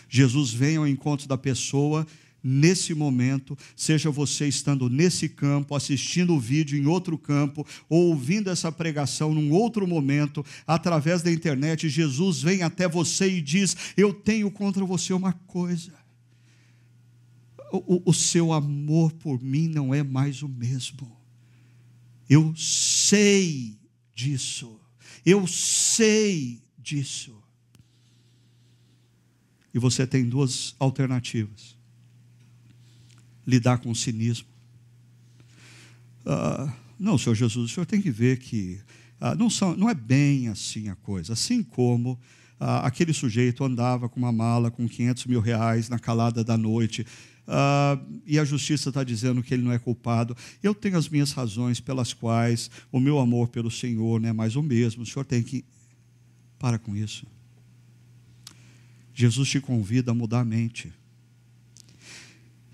Jesus vem ao encontro da pessoa nesse momento, seja você estando nesse campo, assistindo o vídeo em outro campo, ou ouvindo essa pregação num outro momento, através da internet, Jesus vem até você e diz: eu tenho contra você uma coisa. O seu amor por mim não é mais o mesmo. Eu sei disso. Eu sei disso. E você tem duas alternativas: lidar com o cinismo. Não, Senhor Jesus, o Senhor tem que ver que não é bem assim a coisa. Assim como aquele sujeito andava com uma mala com 500 mil reais na calada da noite, e a justiça está dizendo que ele não é culpado. Eu tenho as minhas razões pelas quais o meu amor pelo Senhor não é mais o mesmo. O Senhor tem que... Para com isso. Jesus te convida a mudar a mente.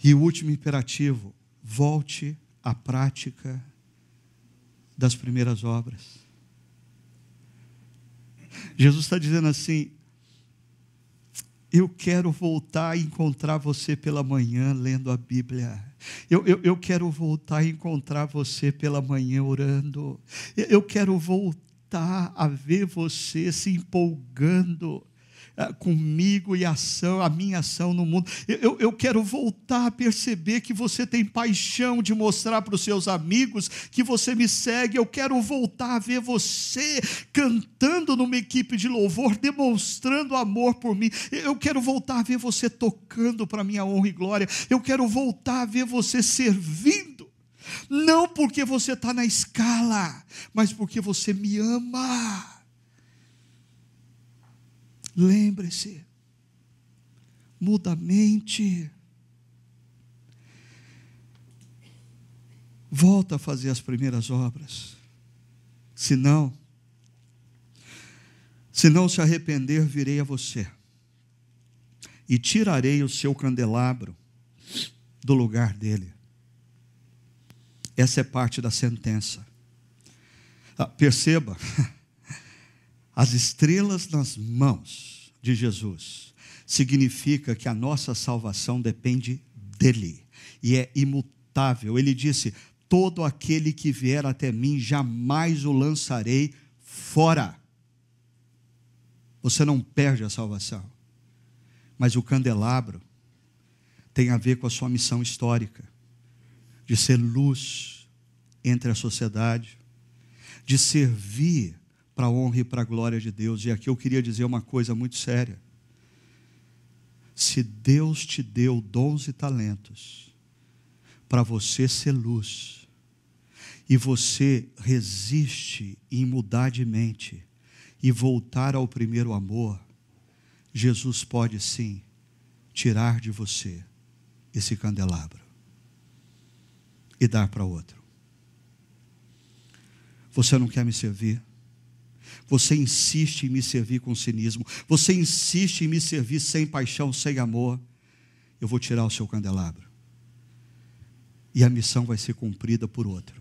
E o último imperativo: volte à prática das primeiras obras. Jesus está dizendo assim: eu quero voltar a encontrar você pela manhã lendo a Bíblia. Eu quero voltar a encontrar você pela manhã orando. Eu quero voltar a ver você se empolgando comigo e a minha ação no mundo. Eu quero voltar a perceber que você tem paixão de mostrar para os seus amigos que você me segue. Eu quero voltar a ver você cantando numa equipe de louvor, demonstrando amor por mim. Eu quero voltar a ver você tocando para minha honra e glória. Eu quero voltar a ver você servindo, não porque você está na escala, mas porque você me ama. Lembre-se, muda a mente, volta a fazer as primeiras obras. Se não se arrepender, virei a você e tirarei o seu candelabro do lugar dele. Essa é parte da sentença. Perceba, as estrelas nas mãos de Jesus significa que a nossa salvação depende dele e é imutável. Ele disse: todo aquele que vier até mim, jamais o lançarei fora. Você não perde a salvação, mas o candelabro tem a ver com a sua missão histórica, de ser luz entre a sociedade, de servir para a honra e para a glória de Deus. E aqui eu queria dizer uma coisa muito séria: se Deus te deu dons e talentos para você ser luz, e você resiste em mudar de mente e voltar ao primeiro amor, Jesus pode sim tirar de você esse candelabro e dar para outro. Você não quer me servir? Você insiste em me servir com cinismo, você insiste em me servir sem paixão, sem amor. Eu vou tirar o seu candelabro e a missão vai ser cumprida por outro.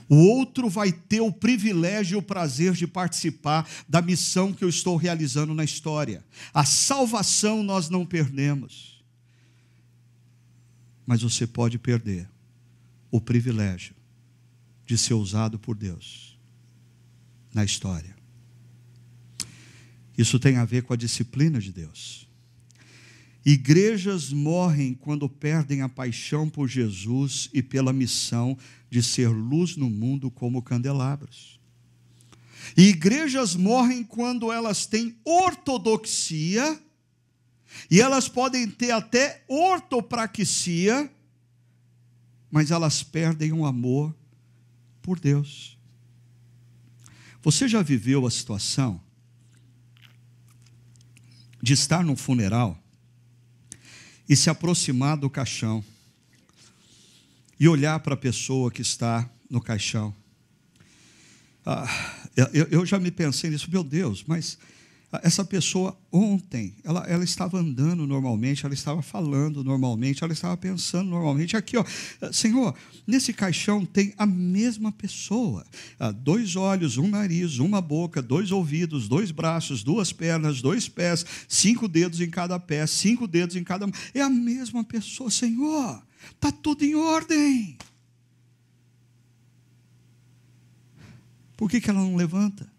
O outro vai ter o privilégio e o prazer de participar da missão que eu estou realizando na história. A salvação nós não perdemos, mas você pode perder o privilégio de ser usado por Deus na história. Isso tem a ver com a disciplina de Deus. Igrejas morrem quando perdem a paixão por Jesus e pela missão de ser luz no mundo como candelabros. E igrejas morrem quando elas têm ortodoxia, e elas podem ter até ortopraxia, mas elas perdem o amor por Deus. Você já viveu a situação de estar num funeral e se aproximar do caixão e olhar para a pessoa que está no caixão? Eu já me pensei nisso, meu Deus, mas Essa pessoa ontem, ela estava andando normalmente, ela estava falando normalmente, ela estava pensando normalmente. Aqui, ó, Senhor, nesse caixão tem a mesma pessoa. 2 olhos, 1 nariz, 1 boca, 2 ouvidos, 2 braços, 2 pernas, 2 pés, 5 dedos em cada pé, 5 dedos em cada mão. É a mesma pessoa, Senhor. Está tudo em ordem. Por que ela não levanta?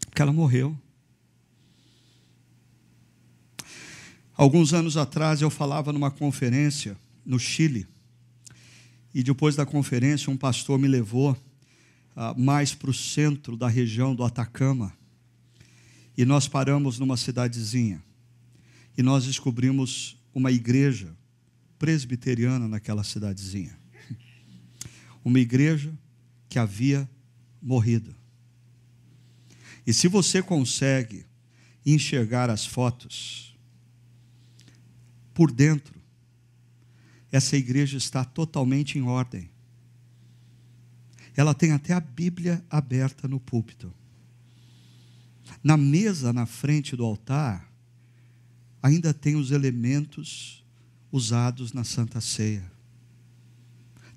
Porque ela morreu. Alguns anos atrás eu falava numa conferência no Chile, e depois da conferência um pastor me levou mais para o centro da região do Atacama, e nós paramos numa cidadezinha, e nós descobrimos uma igreja presbiteriana naquela cidadezinha, uma igreja que havia morrido. E se você consegue enxergar as fotos, por dentro, essa igreja está totalmente em ordem. Ela tem até a Bíblia aberta no púlpito. Na mesa, na frente do altar, ainda tem os elementos usados na Santa Ceia.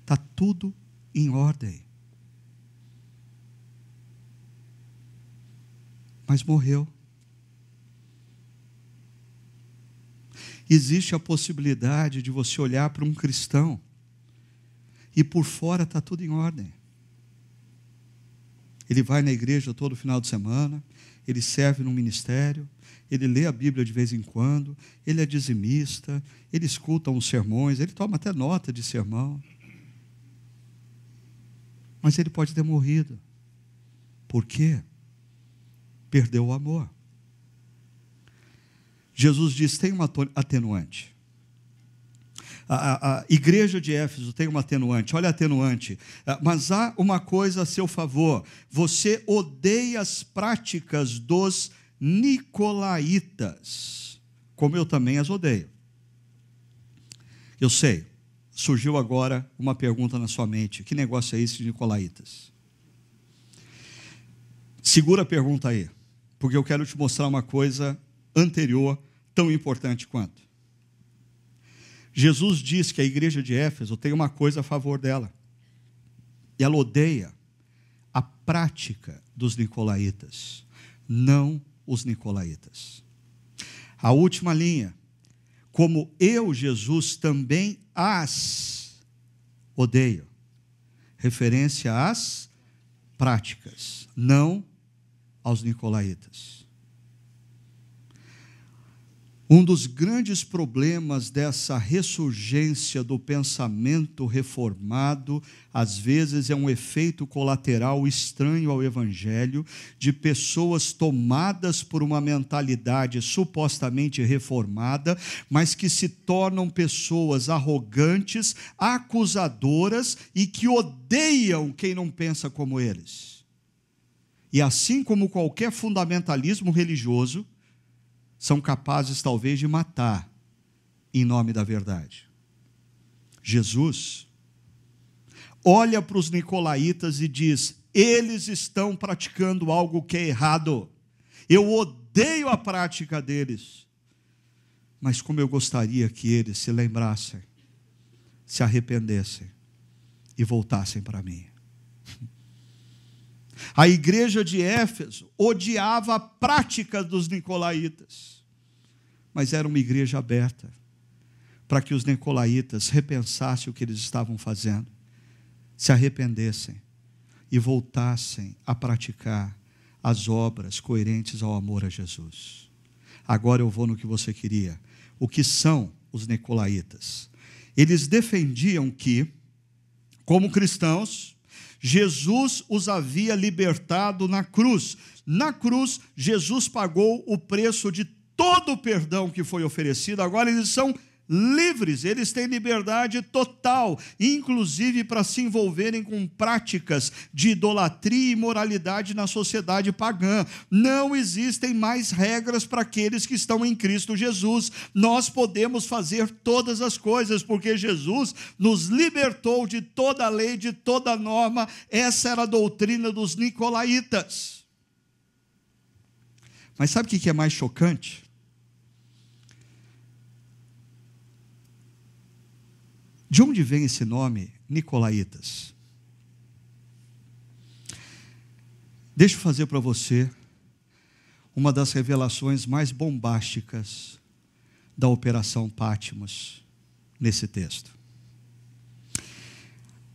Está tudo em ordem. Mas morreu. Existe a possibilidade de você olhar para um cristão e por fora está tudo em ordem. Ele vai na igreja todo final de semana, ele serve no ministério, ele lê a Bíblia de vez em quando, ele é dizimista, ele escuta uns sermões, ele toma até nota de sermão. Mas ele pode ter morrido. Por quê? Perdeu o amor. Jesus diz, tem uma atenuante. A igreja de Éfeso tem uma atenuante. Olha a atenuante. Mas há uma coisa a seu favor. Você odeia as práticas dos nicolaítas, como eu também as odeio. Eu sei, surgiu agora uma pergunta na sua mente. Que negócio é esse de nicolaítas? Segura a pergunta aí, porque eu quero te mostrar uma coisa anterior, tão importante quanto. Jesus diz que a igreja de Éfeso tem uma coisa a favor dela. E ela odeia a prática dos nicolaítas, não os nicolaítas. A última linha, como eu, Jesus, também as odeio. Referência às práticas, não aos nicolaítas. Um dos grandes problemas dessa ressurgência do pensamento reformado, às vezes é um efeito colateral estranho ao Evangelho, de pessoas tomadas por uma mentalidade supostamente reformada, mas que se tornam pessoas arrogantes, acusadoras e que odeiam quem não pensa como eles. E assim como qualquer fundamentalismo religioso, são capazes talvez de matar em nome da verdade. Jesus olha para os nicolaítas e diz, eles estão praticando algo que é errado. Eu odeio a prática deles. Mas como eu gostaria que eles se lembrassem, se arrependessem e voltassem para mim. A igreja de Éfeso odiava a prática dos nicolaítas, mas era uma igreja aberta para que os nicolaítas repensassem o que eles estavam fazendo, se arrependessem e voltassem a praticar as obras coerentes ao amor a Jesus. Agora eu vou no que você queria. O que são os nicolaítas? Eles defendiam que, como cristãos, Jesus os havia libertado na cruz. Na cruz, Jesus pagou o preço de todo o perdão que foi oferecido. Agora eles são livres, eles têm liberdade total, inclusive para se envolverem com práticas de idolatria e imoralidade na sociedade pagã. Não existem mais regras para aqueles que estão em Cristo Jesus. Nós podemos fazer todas as coisas, porque Jesus nos libertou de toda a lei, de toda a norma. Essa era a doutrina dos nicolaítas. Mas sabe o que é mais chocante? De onde vem esse nome, Nicolaítas? Deixa eu fazer para você uma das revelações mais bombásticas da Operação Patmos nesse texto.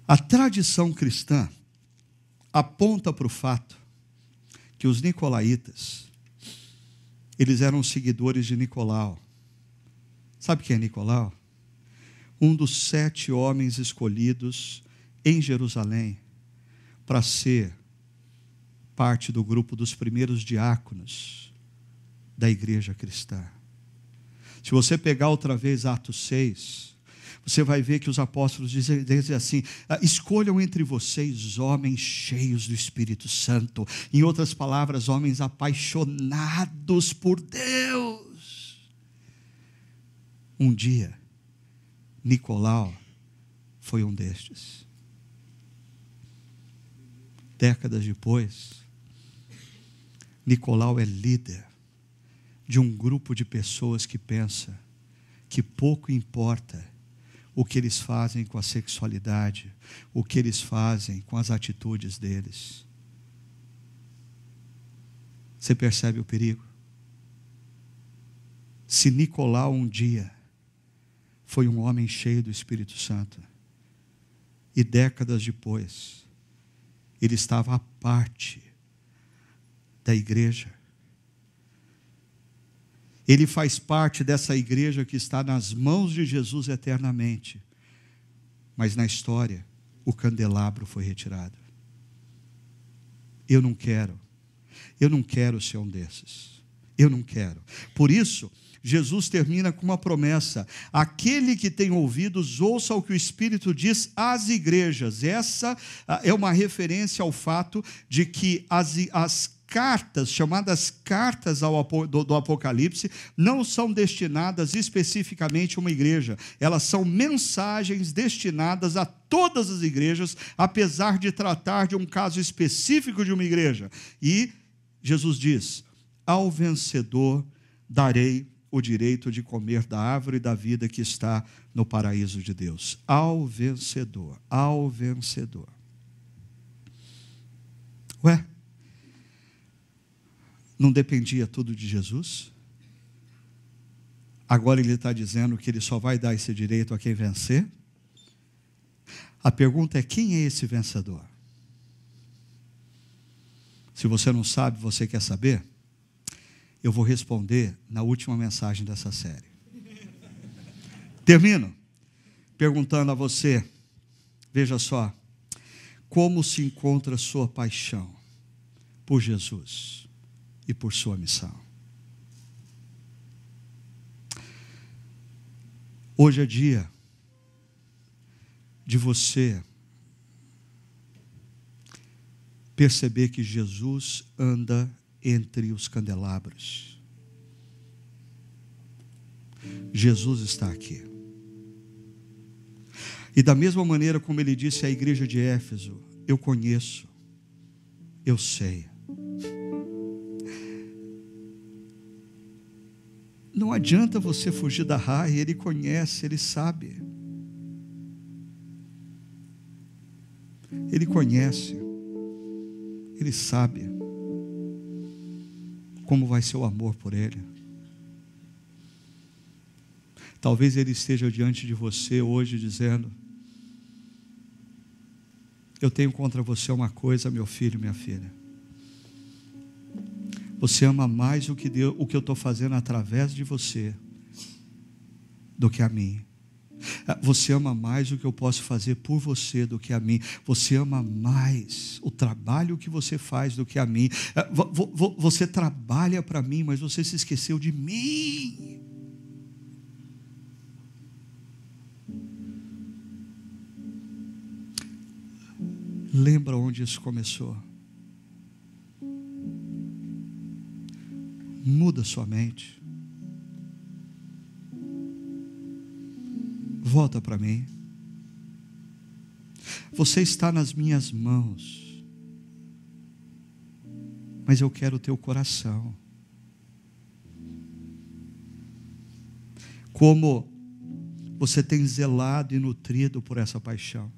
A tradição cristã aponta para o fato que os nicolaítas, eles eram seguidores de Nicolau. Sabe quem é Nicolau? Um dos 7 homens escolhidos em Jerusalém para ser parte do grupo dos primeiros diáconos da igreja cristã. Se você pegar outra vez Atos 6, você vai ver que os apóstolos dizem assim: escolham entre vocês homens cheios do Espírito Santo. Em outras palavras, homens apaixonados por Deus. Um dia, Nicolau foi um destes. Décadas depois, Nicolau é líder de um grupo de pessoas que pensa que pouco importa o que eles fazem com a sexualidade, o que eles fazem com as atitudes deles. Você percebe o perigo? Se Nicolau um dia foi um homem cheio do Espírito Santo, e décadas depois, ele estava à parte da igreja, ele faz parte dessa igreja que está nas mãos de Jesus eternamente, mas na história, o candelabro foi retirado. Eu não quero ser um desses, eu não quero. Por isso, Jesus termina com uma promessa: aquele que tem ouvidos, ouça o que o Espírito diz às igrejas. Essa é uma referência ao fato de que as cartas, chamadas cartas do Apocalipse, não são destinadas especificamente a uma igreja. Elas são mensagens destinadas a todas as igrejas, apesar de tratar de um caso específico de uma igreja. E Jesus diz: ao vencedor darei o direito de comer da árvore da vida que está no paraíso de Deus. Ao vencedor, ao vencedor. Ué, não dependia tudo de Jesus? Agora ele está dizendo que ele só vai dar esse direito a quem vencer? A pergunta é: quem é esse vencedor? Se você não sabe, você quer saber? Eu vou responder na última mensagem dessa série. Termino perguntando a você, veja só, como se encontra a sua paixão por Jesus e por sua missão? Hoje é dia de você perceber que Jesus anda entre os candelabros. Jesus está aqui. E da mesma maneira como ele disse à igreja de Éfeso: eu conheço, eu sei. Não adianta você fugir da raia, ele conhece, ele sabe. Ele conhece, ele sabe como vai ser o amor por ele. Talvez ele esteja diante de você hoje dizendo: eu tenho contra você uma coisa, meu filho, minha filha. Você ama mais o que eu estou fazendo através de você do que a mim. Você ama mais o que eu posso fazer por você do que a mim. Você ama mais o trabalho que você faz do que a mim. Você trabalha para mim, mas você se esqueceu de mim. Lembra onde isso começou? Muda sua mente. Volta para mim. Você está nas minhas mãos, mas eu quero o teu coração. como você tem zelado e nutrido por essa paixão.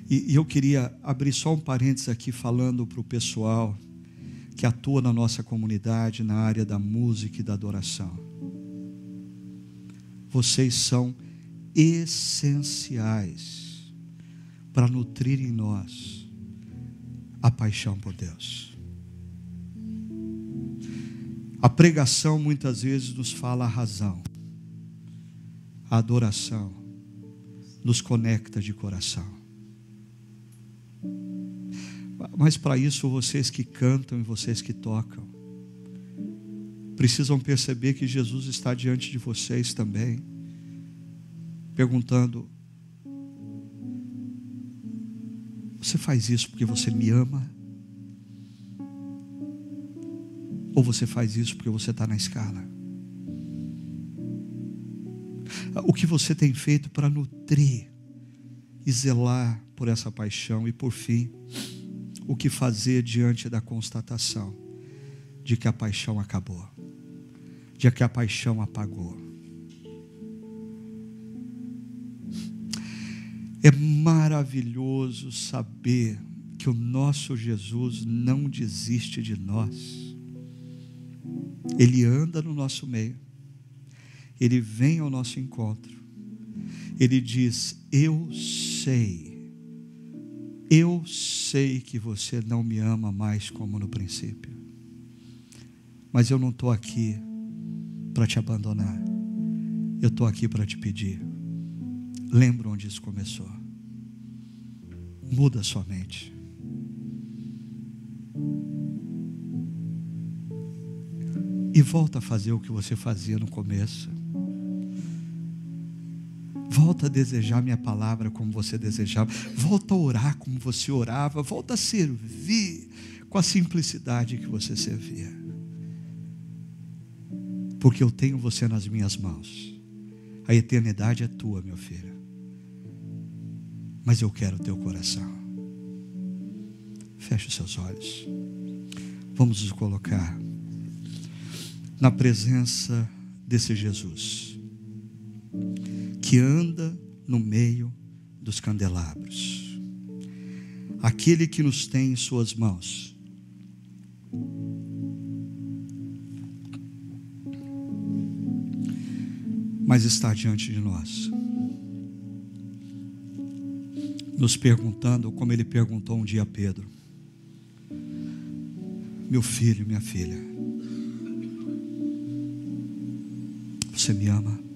E eu queria abrir só um parênteses aqui, falando para o pessoal que atua na nossa comunidade, na área da música e da adoração. Vocês são essenciais para nutrir em nós a paixão por Deus. A pregação muitas vezes nos fala a razão. A adoração nos conecta de coração. Mas para isso, vocês que cantam e vocês que tocam, precisam perceber que Jesus está diante de vocês também, perguntando: você faz isso porque você me ama? Ou você faz isso porque você está na escala? O que você tem feito para nutrir e zelar por essa paixão? E por fim, o que fazer diante da constatação de que a paixão acabou, de que a paixão apagou? É maravilhoso saber que o nosso Jesus não desiste de nós. Ele anda no nosso meio, Ele vem ao nosso encontro, Ele diz: eu sei que você não me ama mais como no princípio, mas eu não estou aqui para te abandonar, eu estou aqui para te pedir, lembra onde isso começou, muda sua mente, e volta a fazer o que você fazia no começo. Volta a desejar minha palavra como você desejava. Volta a orar como você orava. Volta a servir com a simplicidade que você servia. Porque eu tenho você nas minhas mãos. A eternidade é tua, meu filho. Mas eu quero o teu coração. Feche os seus olhos. Vamos nos colocar na presença desse Jesus que anda no meio dos candelabros, aquele que nos tem em suas mãos, mas está diante de nós, nos perguntando, como ele perguntou um dia a Pedro: meu filho, minha filha, você me ama?